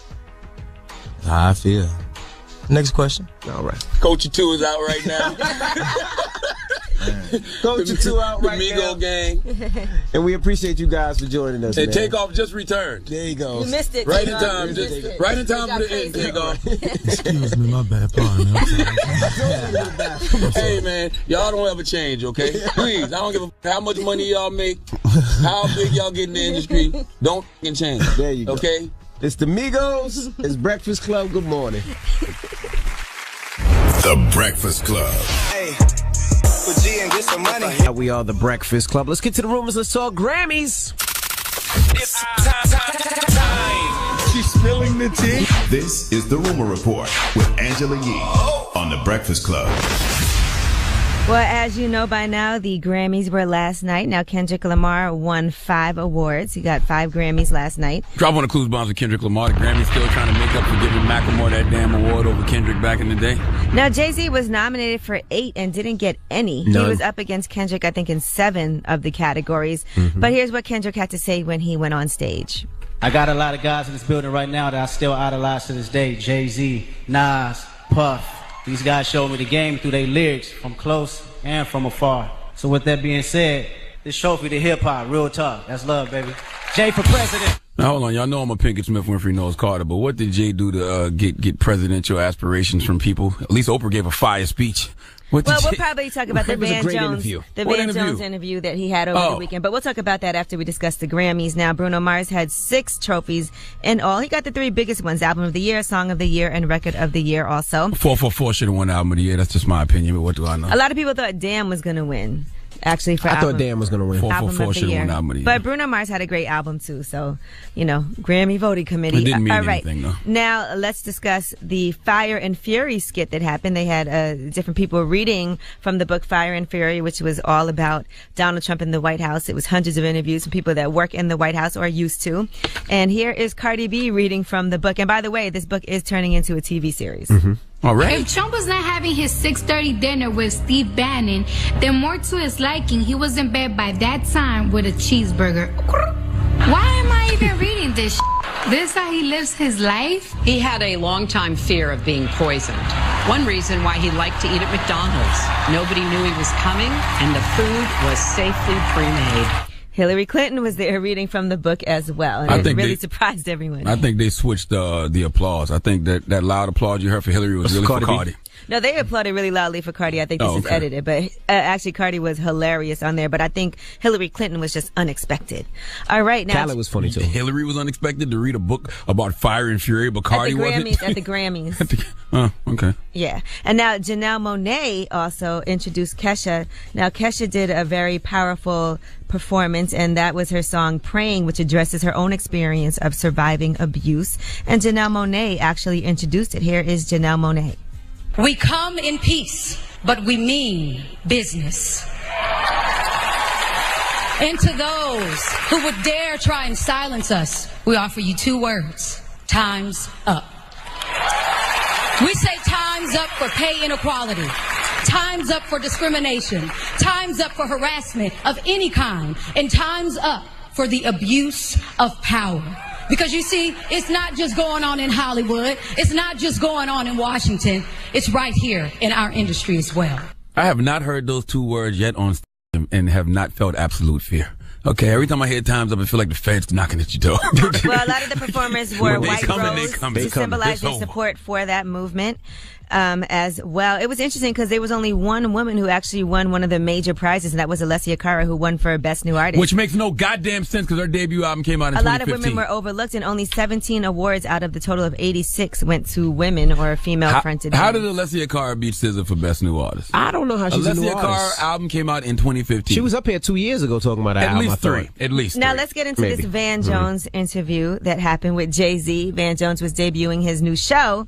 That's how I feel. Next question. All right. Culture 2 is out right now. Culture 2 out right now. The Migo gang. And we appreciate you guys for joining us. And Takeoff just returned. There you go. You missed it. Right in time. Right in time for the end, Takeoff. Excuse me, my bad. Pardon me. Hey, man, y'all don't ever change, okay? Please, I don't give a how much money y'all make, how big y'all get in the industry. Don't f***ing change. There you go. Okay? It's the Migos. It's Breakfast Club. Good morning. The Breakfast Club. Hey, put G and get some money. We are the Breakfast Club. Let's get to the rumors. Let's talk Grammys. It's time. She's spilling the tea. This is the Rumor Report with Angela Yee on the Breakfast Club. Well, as you know by now, the Grammys were last night. Now, Kendrick Lamar won 5 awards. He got 5 Grammys last night. Drop on the clues bombs with Kendrick Lamar. The Grammys still trying to make up for giving Macklemore that damn award over Kendrick back in the day. Now, Jay-Z was nominated for 8 and didn't get any. None. He was up against Kendrick, I think, in 7 of the categories. But here's what Kendrick had to say when he went on stage. I got a lot of guys in this building right now that I still idolize to this day. Jay-Z, Nas, Puff. These guys showed me the game through their lyrics from close and from afar. So with that being said, this trophy to hip-hop, real talk. That's love, baby. Jay for president. Now, hold on. Y'all know I'm a Pinkett Smith Winfrey knows Carter, but what did Jay do to get presidential aspirations from people? At least Oprah gave a fire speech. We'll probably talk about the Van Jones Jones interview that he had over the weekend. But we'll talk about that after we discuss the Grammys. Now, Bruno Mars had 6 trophies in all. He got the 3 biggest ones: Album of the Year, Song of the Year, and Record of the Year also. 444 should have won Album of the Year. That's just my opinion, but what do I know? A lot of people thought Damn was going to win. Actually, for I album, thought Dan was going to win. album 444 of the should have year. won album of the year. But Bruno Mars had a great album too, so Grammy voting committee. It didn't mean All right. anything, though. Now let's discuss the Fire and Fury skit that happened. They had different people reading from the book Fire and Fury, which was all about Donald Trump in the White House. It was hundreds of interviews from people that work in the White House or are used to. And here is Cardi B reading from the book. And by the way, this book is turning into a TV series. Mm-hmm. All right. If Trump was not having his 6:30 dinner with Steve Bannon, then more to his liking, he was in bed by that time with a cheeseburger. Why am I even reading this? This is how he lives his life? He had a long-time fear of being poisoned. One reason why he liked to eat at McDonald's. Nobody knew he was coming, and the food was safely pre-made. Hillary Clinton was there reading from the book as well, and it really surprised everyone. I think they switched the applause. I think that loud applause you heard for Hillary was really for Cardi. No, they applauded really loudly for Cardi. I think this is edited, but actually Cardi was hilarious on there. But I think Hillary Clinton was just unexpected. All right, now Khaled was funny too. Hillary was unexpected to read a book about fire and fury, but Cardi wasn't. At the Grammys. Oh, okay. Yeah. And now Janelle Monáe also introduced Kesha. Now Kesha did a very powerful performance, and that was her song Praying, which addresses her own experience of surviving abuse. And Janelle Monáe actually introduced it. Here is Janelle Monáe. We come in peace, but we mean business. And to those who would dare try and silence us, we offer you 2 words. Time's up. We say time's up for pay inequality. Time's up for discrimination. Time's up for harassment of any kind. And time's up for the abuse of power. Because you see, it's not just going on in Hollywood. It's not just going on in Washington. It's right here in our industry as well. I have not heard those 2 words yet on stage and have not felt absolute fear. Okay, every time I hear time's up, I feel like the Fed's knocking at your door. Well, a lot of the performers wore white robes to symbolize their support for that movement. As well. It was interesting because there was only one woman who actually won one of the major prizes, and that was Alessia Cara, who won for Best New Artist. Which makes no goddamn sense because her debut album came out in 2015. A lot of women were overlooked, and only 17 awards out of the total of 86 went to women or female-fronted. How did Alessia Cara beat SZA for Best New Artist? I don't know how she's a new artist. Alessia Cara album came out in 2015. She was up here 2 years ago talking about that album. At least Now three. let's get into this Van Jones interview that happened with Jay-Z. Van Jones was debuting his new show,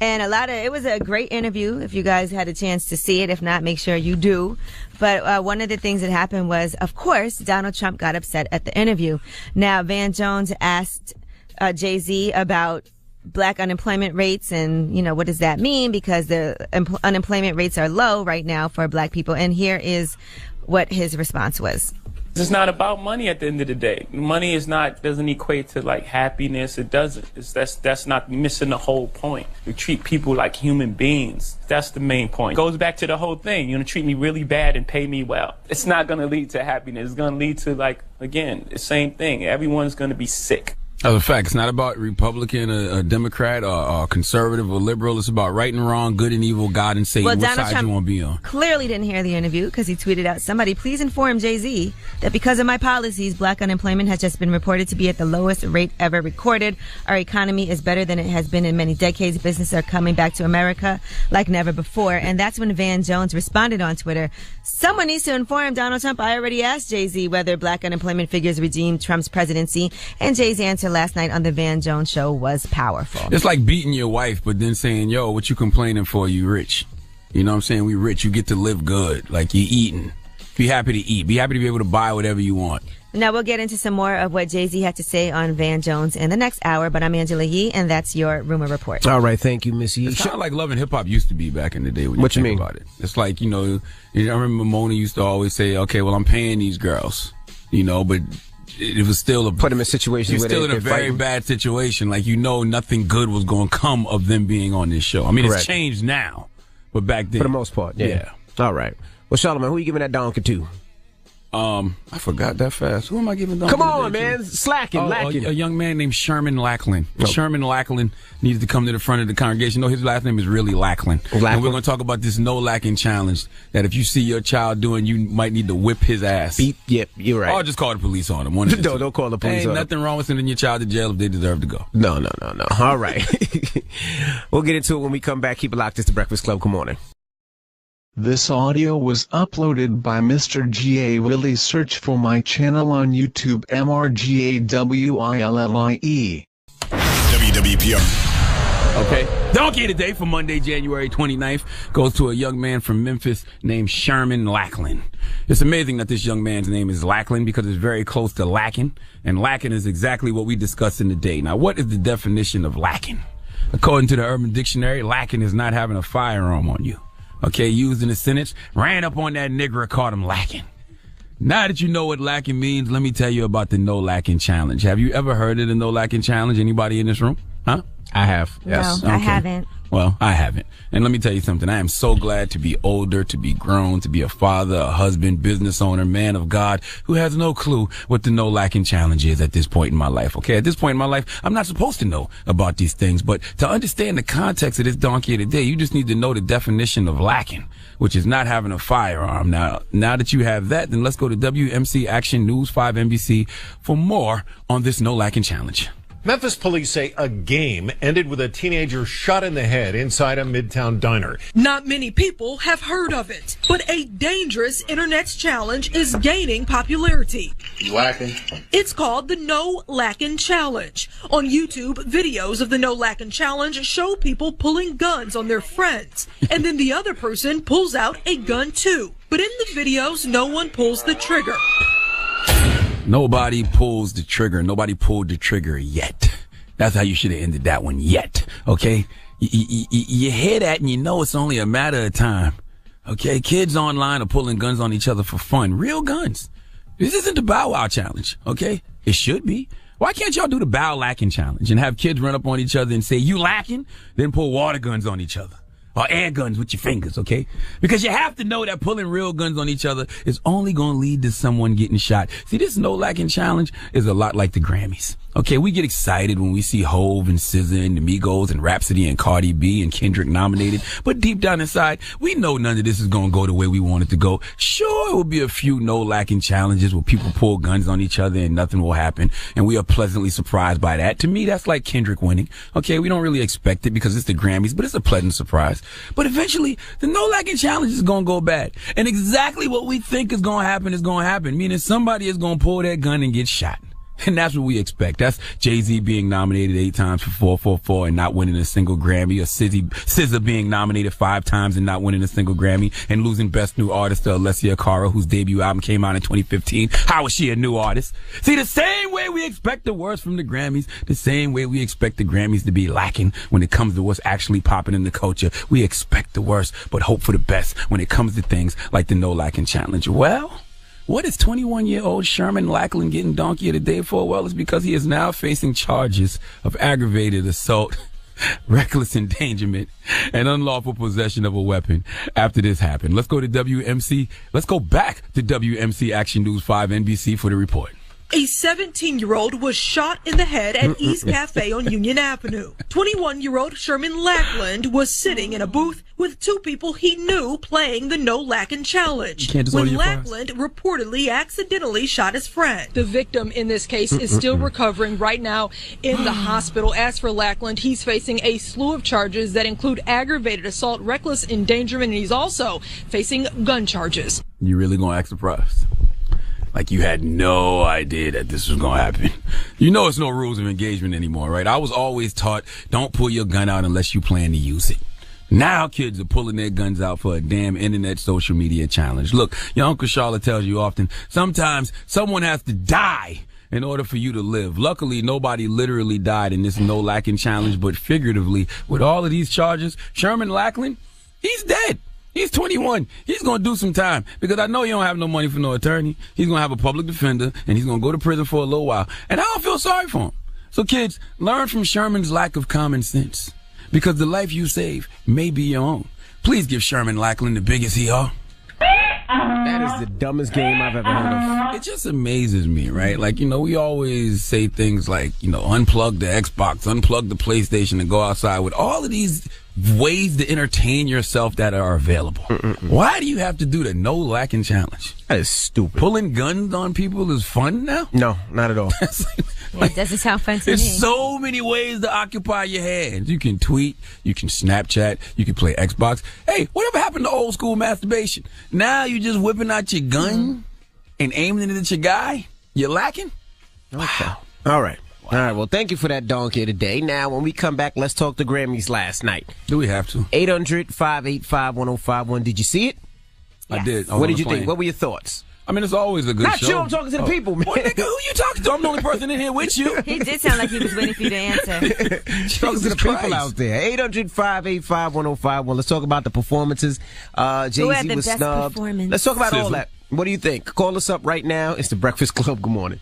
and it was a great interview. If you guys had a chance to see it, if not, make sure you do. But one of the things that happened was, of course, Donald Trump got upset at the interview. Now, Van Jones asked Jay-Z about black unemployment rates and, what does that mean? Because the unemployment rates are low right now for black people. And here is what his response was. It's not about money at the end of the day. Money doesn't equate to like happiness. It doesn't. That's not missing the whole point. We treat people like human beings. That's the main point. It goes back to the whole thing. You're gonna treat me really bad and pay me well. It's not gonna lead to happiness. It's gonna lead to again, the same thing. Everyone's gonna be sick. As a fact, it's not about Republican, a Democrat, or conservative or liberal. It's about right and wrong, good and evil, God and Satan. Well, what Donald side Trump you want to be on? Clearly didn't hear the interview because he tweeted out, "Somebody please inform Jay-Z that because of my policies, black unemployment has just been reported to be at the lowest rate ever recorded. Our economy is better than it has been in many decades. Businesses are coming back to America like never before." And that's when Van Jones responded on Twitter, "Someone needs to inform Donald Trump. I already asked Jay-Z whether black unemployment figures redeemed Trump's presidency." And Jay's answer last night on the Van Jones show was powerful. It's like beating your wife, but then saying, "Yo, what you complaining for? You rich." You know what I'm saying? We rich. You get to live good. Like, you eating. Be happy to eat. Be happy to be able to buy whatever you want. Now we'll get into some more of what Jay-Z had to say on Van Jones in the next hour, but I'm Angela Yee, and that's your Rumor Report. All right, thank you, Miss Yee. It's kind of like Love and Hip Hop used to be back in the day when what you you think mean about it. It's like, I remember Mona used to always say, "Okay, well, I'm paying these girls," but it was still put them in situations where still in a very bad situation. Like, nothing good was going to come of them being on this show. I mean, Correct. It's changed now, but back then, for the most part, yeah. All right. Well, Charlamagne, who are you giving that donkey to? I forgot that fast. Who am I giving donkey? Come on, man, lacking. A young man named Sherman Lackland. Oh. Sherman Lackland needed to come to the front of the congregation. No, his last name is really Lackland. And we're going to talk about this no lacking challenge that if you see your child doing, you might need to whip his ass. Yep, you're right. Or just call the police on him. Don't call the police on him. Ain't nothing wrong with sending your child to jail if they deserve to go. No. All right. We'll get into it when we come back. Keep it locked. It's The Breakfast Club. Good morning. This audio was uploaded by Mr. G.A. Willie. Search for my channel on YouTube, MRGAWILLIE. WWPR. Okay. Donkey today for Monday, January 29th goes to a young man from Memphis named Sherman Lackland. It's amazing that this young man's name is Lackland because it's very close to lacking, and lacking is exactly what we discussed in the day. Now, what is the definition of lacking? According to the Urban Dictionary, lacking is not having a firearm on you. Okay, used in a sentence, ran up on that nigger, caught him lacking. Now that you know what lacking means, let me tell you about the No Lacking Challenge. Have you ever heard of the No Lacking Challenge? Anybody in this room? Huh? I have. Yes. No, I haven't. Well, I haven't. And let me tell you something. I am so glad to be older, to be grown, to be a father, a husband, business owner, man of God, who has no clue what the No Lacking Challenge is at this point in my life. Okay, at this point in my life, I'm not supposed to know about these things, but to understand the context of this donkey of the day, you just need to know the definition of lacking, which is not having a firearm. Now that you have that, then let's go to WMC Action News 5 NBC for more on this No Lacking Challenge. Memphis police say a game ended with a teenager shot in the head inside a Midtown diner. Not many people have heard of it, but a dangerous internet challenge is gaining popularity. Lacking? It's called the No Lacking Challenge. On YouTube, videos of the No Lacking Challenge show people pulling guns on their friends, and then the other person pulls out a gun too. But in the videos, no one pulls the trigger. Nobody pulls the trigger. Nobody pulled the trigger yet. That's how you should have ended that one yet. Okay? You hear that and you know it's only a matter of time. Okay? Kids online are pulling guns on each other for fun. Real guns. This isn't the Bow Wow Challenge. Okay? It should be. Why can't y'all do the Bow Lacking Challenge and have kids run up on each other and say, "You lacking?" Then pull water guns on each other. Or air guns with your fingers, okay? Because you have to know that pulling real guns on each other is only going to lead to someone getting shot. See, this No Lacking Challenge is a lot like the Grammys. Okay, we get excited when we see Hove and SZA and the Migos and Rhapsody and Cardi B and Kendrick nominated. But deep down inside, we know none of this is going to go the way we want it to go. Sure, it will be a few No Lacking challenges where people pull guns on each other and nothing will happen. And we are pleasantly surprised by that. To me, that's like Kendrick winning. Okay, we don't really expect it because it's the Grammys, but it's a pleasant surprise. But eventually, the No Lacking Challenge is going to go bad. And exactly what we think is going to happen, meaning somebody is going to pull that gun and get shot. And that's what we expect. That's Jay-Z being nominated 8 times for 444 and not winning a single Grammy, or SZA being nominated 5 times and not winning a single Grammy, and losing Best New Artist to Alessia Cara, whose debut album came out in 2015. How is she a new artist? See, the same way we expect the worst from the Grammys, the same way we expect the Grammys to be lacking when it comes to what's actually popping in the culture. We expect the worst, but hope for the best when it comes to things like the No Lacking Challenge. Well, what is 21-year-old Sherman Lackland getting donkey of the day for? Well, it's because he is now facing charges of aggravated assault, reckless endangerment, and unlawful possession of a weapon after this happened. Let's go to WMC. Let's go back to WMC Action News 5 NBC for the report. A 17-year-old was shot in the head at East Cafe on Union Avenue. 21-year-old Sherman Lackland was sitting in a booth with 2 people he knew playing the No Lacking Challenge when Lackland reportedly accidentally shot his friend. The victim in this case is still recovering right now in the hospital. As for Lackland, he's facing a slew of charges that include aggravated assault, reckless endangerment, and he's also facing gun charges. You really gonna act surprised? Like you had no idea that this was going to happen. You know it's no rules of engagement anymore, right? I was always taught, don't pull your gun out unless you plan to use it. Now kids are pulling their guns out for a damn internet social media challenge. Look, your Uncle Charlotte tells you often, sometimes someone has to die in order for you to live. Luckily, nobody literally died in this No Lacking Challenge, but figuratively, with all of these charges, Sherman Lackland, he's dead. He's 21. He's going to do some time because I know you don't have no money for no attorney. He's going to have a public defender and he's going to go to prison for a little while. And I don't feel sorry for him. So kids, learn from Sherman's lack of common sense because the life you save may be your own. Please give Sherman Lackland the biggest hee-haw. That is the dumbest game I've ever heard of. It just amazes me, right? Like, you know, we always say things like, you know, unplug the Xbox, unplug the PlayStation and go outside with all of these ways to entertain yourself that are available. Why do you have to do the No Lacking Challenge? That is stupid. Pulling guns on people is fun now? No, not at all. That's It doesn't sound fun to me. There's so many ways to occupy your hands. You can tweet, you can Snapchat, you can play Xbox. Hey, whatever happened to old school masturbation? Now you just whipping out your gun and aiming it at your guy? You're lacking? Okay. Wow. All right. Wow. All right. Well, thank you for that donkey today. Now, when we come back, let's talk the Grammys last night. Do we have to? 800-585-1051. Did you see it? Yes. I did. What did you think? What were your thoughts? I mean, it's always a good Not show. you, I'm talking to the people, man. Well, nigga, who you talking to? I'm the only person in here with you. He did sound like he was waiting for you to answer. Talking to the people out there. 800-585-1051. Let's talk about the performances. Jay-Z was snubbed. Let's talk about all that. What do you think? Call us up right now. It's the Breakfast Club. Good morning.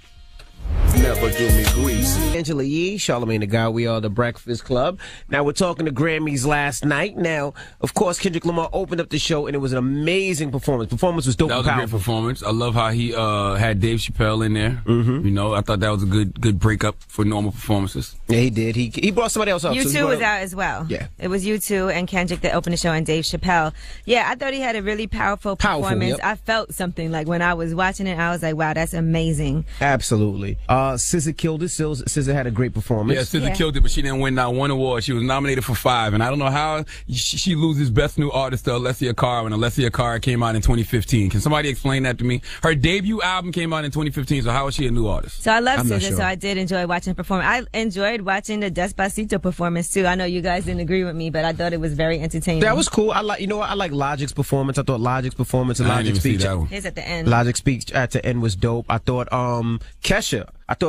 Never do me greasy. Angela Yee, Charlamagne the Guy, we are the Breakfast Club. Now, we're talking to Grammys last night. Now, of course, Kendrick Lamar opened up the show, and it was an amazing performance. Performance was dope and powerful. That was a great performance. I love how he had Dave Chappelle in there. Mm-hmm. You know, I thought that was a good breakup for normal performances. Yeah, he did. He brought somebody else up. U2 was out as well. Yeah. It was U2 and Kendrick that opened the show, and Dave Chappelle. Yeah, I thought he had a really powerful performance. Yep. I felt something. Like, when I was watching it, I was like, wow, that's amazing. Absolutely. SZA killed it. SZA had a great performance. Yeah, SZA killed it, but she didn't win not one award. She was nominated for 5, and I don't know how she loses Best New Artist to Alessia Cara when Alessia Cara came out in 2015. Can somebody explain that to me? Her debut album came out in 2015, so how is she a new artist? So I love SZA, so I did enjoy watching her perform. I enjoyed watching the Despacito performance, too. I know you guys didn't agree with me, but I thought it was very entertaining. That was cool. I like Logic's performance. I thought Logic's performance and Logic's speech. His at the end. Logic's speech at the end was dope. I thought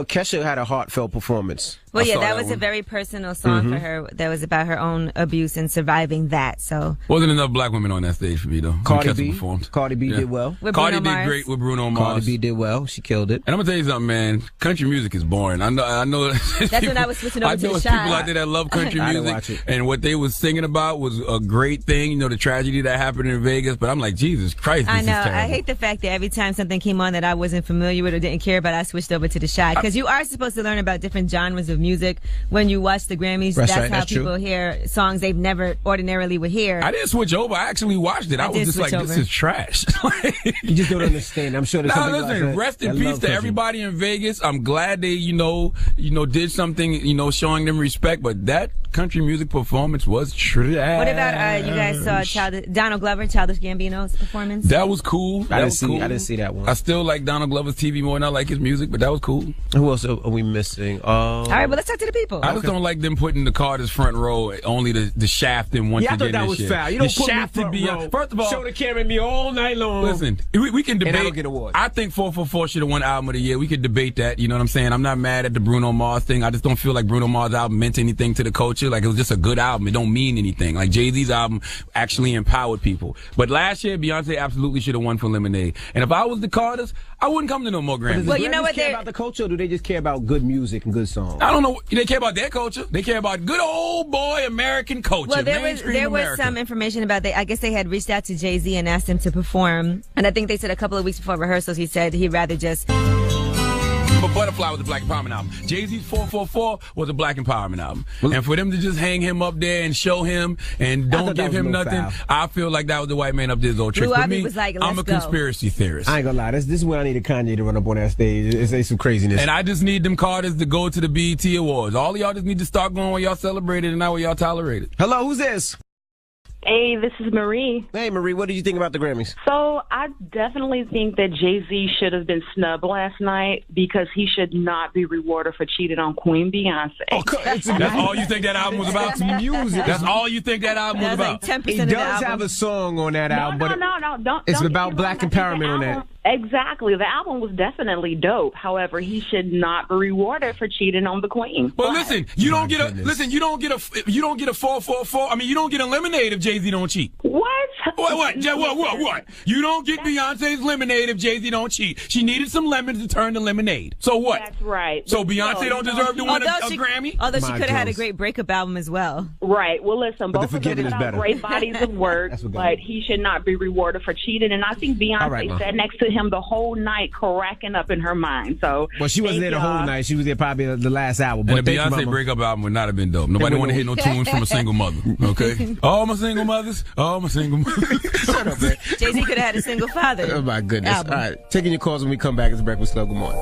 Kesha had a heartfelt performance. Well, yeah, that was a very personal song for her. That was about her own abuse and surviving that. So wasn't enough black women on that stage for me though. Cardi B did well. Cardi did great with Bruno Mars. Cardi B did well. She killed it. And I'm gonna tell you something, man. Country music is boring. I know. That's people, when I was switching over to the people out there that love country music, and what they was singing about was a great thing. You know, the tragedy that happened in Vegas. But I'm like, Jesus Christ, this I know. is terrible. I hate the fact that every time something came on that I wasn't familiar with or didn't care about, I switched over to the Shy, because you are supposed to learn about different genres of music when you watch the Grammys. That's how people hear songs they've never ordinarily would hear. I didn't switch over. I actually watched it. I was just like, this is trash. You just don't understand. I'm sure there's something listen, rest in peace to everybody in Vegas. I'm glad they, did something, showing them respect, but that country music performance was trash. What about you guys saw Donald Glover, Childish Gambino's performance? That was cool. I didn't see that one. I still like Donald Glover's TV more than I like his music, but that was cool. Who else are we missing? All right, well, let's talk to the people. I just don't like them putting the Carter's front row, only the shaft and once I thought that was foul. You don't put me front row. First of all, show the camera at me all night long. Listen, we can debate. And I don't get awards. I think 444 should have won Album of the Year. We could debate that. You know what I'm saying? I'm not mad at the Bruno Mars thing. I just don't feel like Bruno Mars' album meant anything to the culture. Like, it was just a good album. It don't mean anything. Like, Jay-Z's album actually empowered people. But last year, Beyonce absolutely should have won for Lemonade. And if I was the Carters, I wouldn't come to no more Grammys. Well, you know what? They care about the culture, or do they just care about good music and good songs? I don't know. They care about their culture. They care about good old boy American culture. Well, there was some information about I guess they had reached out to Jay-Z and asked him to perform. And I think they said a couple of weeks before rehearsals, he said he'd rather just... But Butterfly was a Black Empowerment album. Jay-Z's 444 was a Black Empowerment album. And for them to just hang him up there and show him and don't give him nothing, I feel like that was the white man up there's old trick. For me, was like, I'm a conspiracy theorist. I ain't gonna lie. This is when I need a Kanye to run up on that stage and say some craziness. And I just need them Carters to go to the BET Awards. All of y'all just need to start going where y'all celebrated and not where y'all tolerated. Hello, who's this? Hey, this is Marie. Hey, Marie, what did you think about the Grammys? So I definitely think that Jay-Z should have been snubbed last night because he should not be rewarded for cheating on Queen Beyonce. Oh, that's all you think that album was about? Music. That's all you think that album was about? Like 10% he does have a song on that album, but it's about Black empowerment on that. Exactly. The album was definitely dope. However, he should not be rewarded for cheating on the Queen. But listen, you don't get a 444. I mean, you don't get a Lemonade if Jay-Z don't cheat. What? What? You don't get Beyonce's Lemonade if Jay-Z don't cheat. She needed some lemons to turn to lemonade. So what? That's right. So Beyonce don't deserve to win a Grammy? Although she could have had a great breakup album as well. Right. Well, listen, both of them have great bodies of work, but but he should not be rewarded for cheating. And I think Beyonce sat next to him the whole night, cracking up in her mind. So, well, she wasn't there the whole night. She was there probably the last hour. But the Beyonce breakup album would not have been dope. Nobody want to hear no tunes from a single mother. Okay, all my single mothers, all my single mothers. Shut up, man. Jay-Z could have had a single father. Oh my goodness! Album. All right, taking your calls when we come back. It's Breakfast Club. Good morning.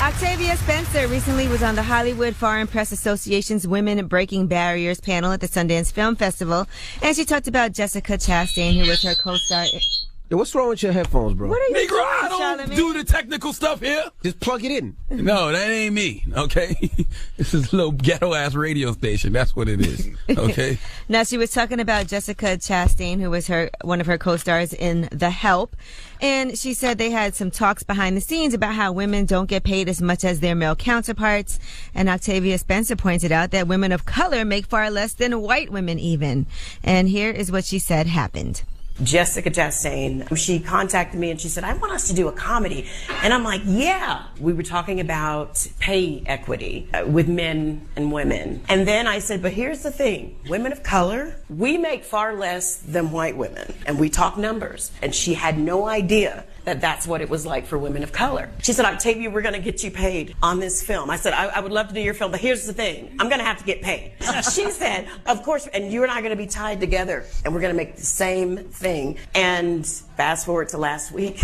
Octavia Spencer recently was on the Hollywood Foreign Press Association's Women Breaking Barriers panel at the Sundance Film Festival, and she talked about Jessica Chastain, who was her co-star. Yo, what's wrong with your headphones, bro? What are you Negro, I don't Charlamagne? do the technical stuff here. Just plug it in. No, that ain't me, okay? This is a little ghetto-ass radio station. That's what it is, okay? Now, she was talking about Jessica Chastain, who was one of her co-stars in The Help. And she said they had some talks behind the scenes about how women don't get paid as much as their male counterparts. And Octavia Spencer pointed out that women of color make far less than white women even. And here is what she said happened. Jessica Chastain, she contacted me and she said, I want us to do a comedy. And I'm like, yeah. We were talking about pay equity with men and women. And then I said, but here's the thing. Women of color, we make far less than white women. And we talk numbers. And she had no idea that that's what it was like for women of color. She said, Octavia, we're going to get you paid on this film. I said, I would love to do your film, but here's the thing. I'm going to have to get paid. She said, of course, and you and I are going to be tied together, and we're going to make the same thing. And fast forward to last week,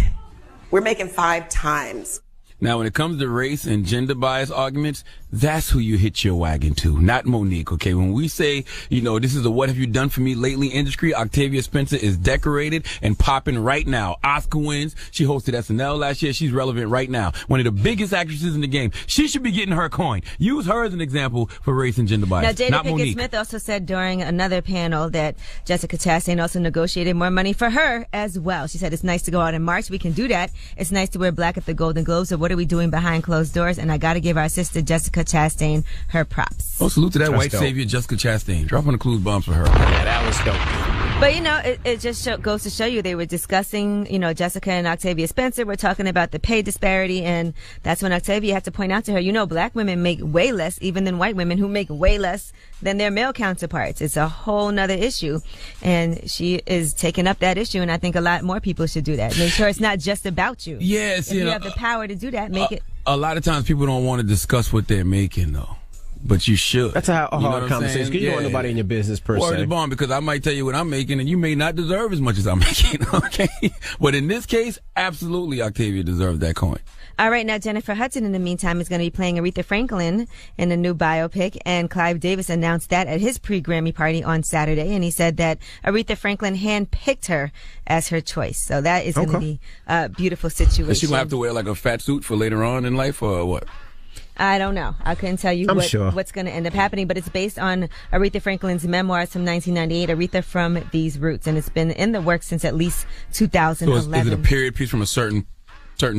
we're making 5 times. Now, when it comes to race and gender bias arguments, that's who you hitch your wagon to, not Monique, okay? When we say, you know, this is a what have you done for me lately industry, Octavia Spencer is decorated and popping right now. Oscar wins. She hosted SNL last year. She's relevant right now. One of the biggest actresses in the game. She should be getting her coin. Use her as an example for race and gender bias, Now, Jada not Pinkett Monique. Smith also said during another panel that Jessica Chastain also negotiated more money for her as well. She said, it's nice to go out in March. We can do that. It's nice to wear black at the Golden Globes. So what are we doing behind closed doors? And I got to give our sister Jessica Chastain her props. Oh, salute to that That's white dope. savior, Jessica Chastain. Drop on the clues bombs for her. Yeah, that was dope. But, you know, it just goes to show you they were discussing, you know, Jessica and Octavia Spencer were talking about the pay disparity, and that's when Octavia had to point out to her, you know, black women make way less even than white women who make way less than their male counterparts. It's a whole nother issue, and she is taking up that issue, and I think a lot more people should do that. Make sure it's not just about you. Yes, if you have the power to do that, make it. A lot of times people don't want to discuss what they're making, though. But you should. That's a You know hard what I'm conversation saying? because you don't want nobody in your business per Word se. is bond, because I might tell you what I'm making and you may not deserve as much as I'm making, okay? But in this case, absolutely Octavia deserves that coin. All right, now Jennifer Hudson, in the meantime, is going to be playing Aretha Franklin in a new biopic, and Clive Davis announced that at his pre-Grammy party on Saturday, and he said that Aretha Franklin handpicked her as her choice. So that is going to be a beautiful situation. Is she going to have to wear like a fat suit for later on in life or what? I don't know. I couldn't tell you sure. what's going to end up happening, but it's based on Aretha Franklin's memoirs from 1998, Aretha from These Roots, and it's been in the works since at least 2011. So is it a period piece from a certain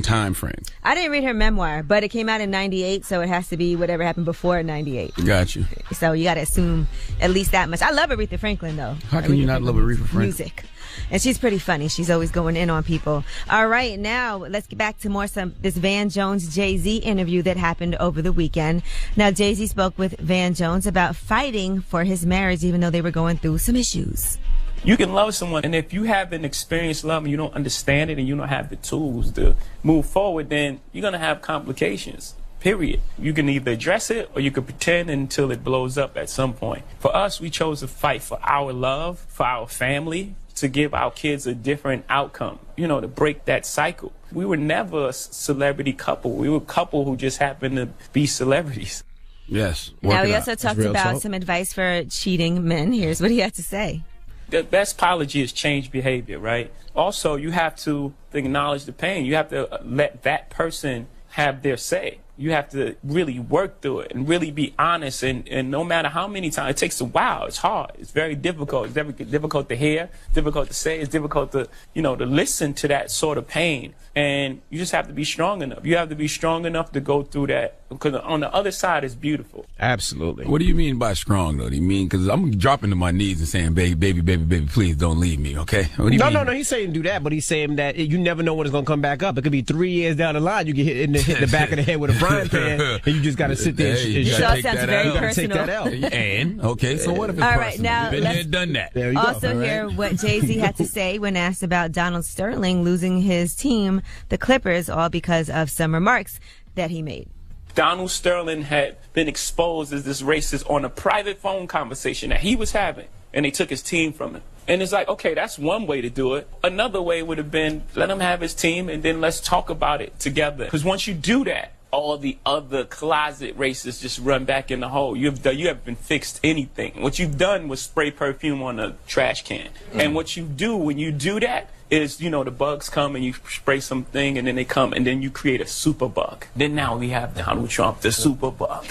time frame? I didn't read her memoir, but it came out in 98, so it has to be whatever happened before 98. Got you. So you got to assume at least that much. I love Aretha Franklin, though. How can you not love Aretha Franklin? Music. And she's pretty funny. She's always going in on people. All right, now let's get back to this Van Jones Jay-Z interview that happened over the weekend. Now, Jay-Z spoke with Van Jones about fighting for his marriage, even though they were going through some issues. You can love someone, and if you haven't experienced love and you don't understand it and you don't have the tools to move forward, then you're going to have complications. Period. You can either address it or you can pretend until it blows up at some point. For us, we chose to fight for our love, for our family, to give our kids a different outcome, you know, to break that cycle. We were never a celebrity couple. We were a couple who just happened to be celebrities. Yes. Now, he also talked about some advice for cheating men. Here's what he had to say. The best apology is change behavior, right? Also, you have to acknowledge the pain. You have to let that person have their say. You have to really work through it and really be honest. And no matter how many times, it takes a while. It's hard. It's very difficult. It's very difficult to hear, difficult to say. It's difficult to, you know, to listen to that sort of pain. And you just have to be strong enough. You have to be strong enough to go through that, because on the other side is beautiful. Absolutely. What do you mean by strong, though? Do you mean, because I'm dropping to my knees and saying, baby, please don't leave me, okay? What do you mean? No, he's saying do that, but he's saying that you never know when it's going to come back up. It could be 3 years down the line, you get hit in the back of the head with a frying pan, and you just got to sit there and sounds very personal. take that out. And, okay, so what if it's All personal? right, now Been there, done that. There you also go. hear what Jay-Z had to say when asked about Donald Sterling losing his team, the Clippers, all because of some remarks that he made. Donald Sterling had been exposed as this racist on a private phone conversation that he was having, and they took his team from him. And it's like, okay, that's one way to do it. Another way would have been let him have his team, and then let's talk about it together. Because once you do that, all the other closet racists just run back in the hole. You haven't fixed anything. What you've done was spray perfume on a trash can. And what you do when you do that is, the bugs come and you spray something and then they come and then you create a super bug. Then now we have Donald Trump, the super bug.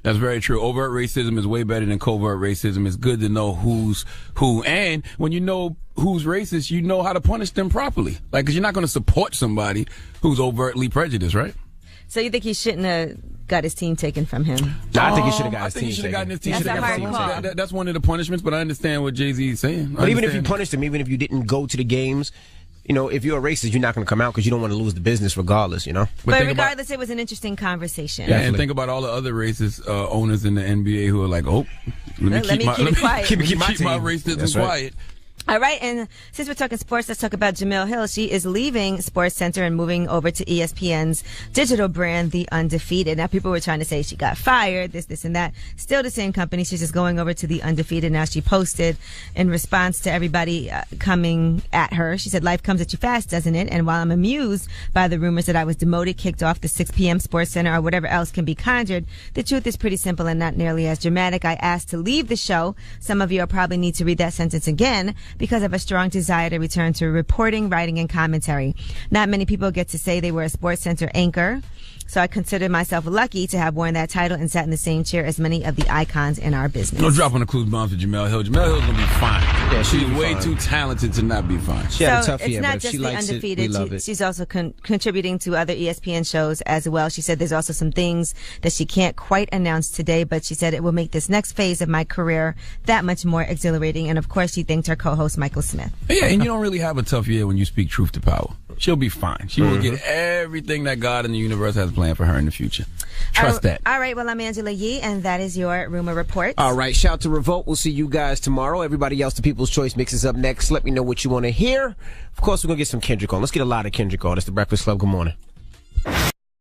That's very true. Overt racism is way better than covert racism. It's good to know who's who. And when you know who's racist, you know how to punish them properly. Like, because you're not going to support somebody who's overtly prejudiced, right? So you think he shouldn't have got his team taken from him? I think he should have got his team taken. I think he should have gotten his team taken. That's a hard call. That's one of the punishments, but I understand what Jay-Z is saying. But even if you punished him, even if you didn't go to the games, if you're a racist, you're not going to come out because you don't want to lose the business regardless, But regardless, it was an interesting conversation. Yeah, and think about all the other racist owners in the NBA who are like, let me keep my racism quiet. All right, and since we're talking sports, let's talk about Jemele Hill. She is leaving SportsCenter and moving over to ESPN's digital brand, The Undefeated. Now, people were trying to say she got fired, this, and that. Still the same company. She's just going over to The Undefeated. Now, she posted in response to everybody coming at her. She said, life comes at you fast, doesn't it? And while I'm amused by the rumors that I was demoted, kicked off the 6 p.m. SportsCenter, or whatever else can be conjured, the truth is pretty simple and not nearly as dramatic. I asked to leave the show. Some of you will probably need to read that sentence again, because of a strong desire to return to reporting, writing, and commentary. Not many people get to say they were a SportsCenter anchor, so I consider myself lucky to have worn that title and sat in the same chair as many of the icons in our business. Don't drop on the clues bombs for Jemele Hill. Jemele Hill's going to be fine. Yeah, she's way too talented to not be fine. She had a tough year, it's not but if just she The likes Undefeated. it, we love it. She's also contributing to other ESPN shows as well. She said there's also some things that she can't quite announce today, but she said it will make this next phase of my career that much more exhilarating. And of course, she thanked her co-host Michael Smith. Yeah, and you don't really have a tough year when you speak truth to power. She'll be fine. She will get everything that God and the universe has planned for her in the future. Trust that. All right, well, I'm Angela Yee, and that is your Rumor Report. All right, shout out to Revolt. We'll see you guys tomorrow. Everybody else, the People's Choice Mix is up next. Let me know what you want to hear. Of course, we're going to get some Kendrick on. Let's get a lot of Kendrick on. It's The Breakfast Club. Good morning.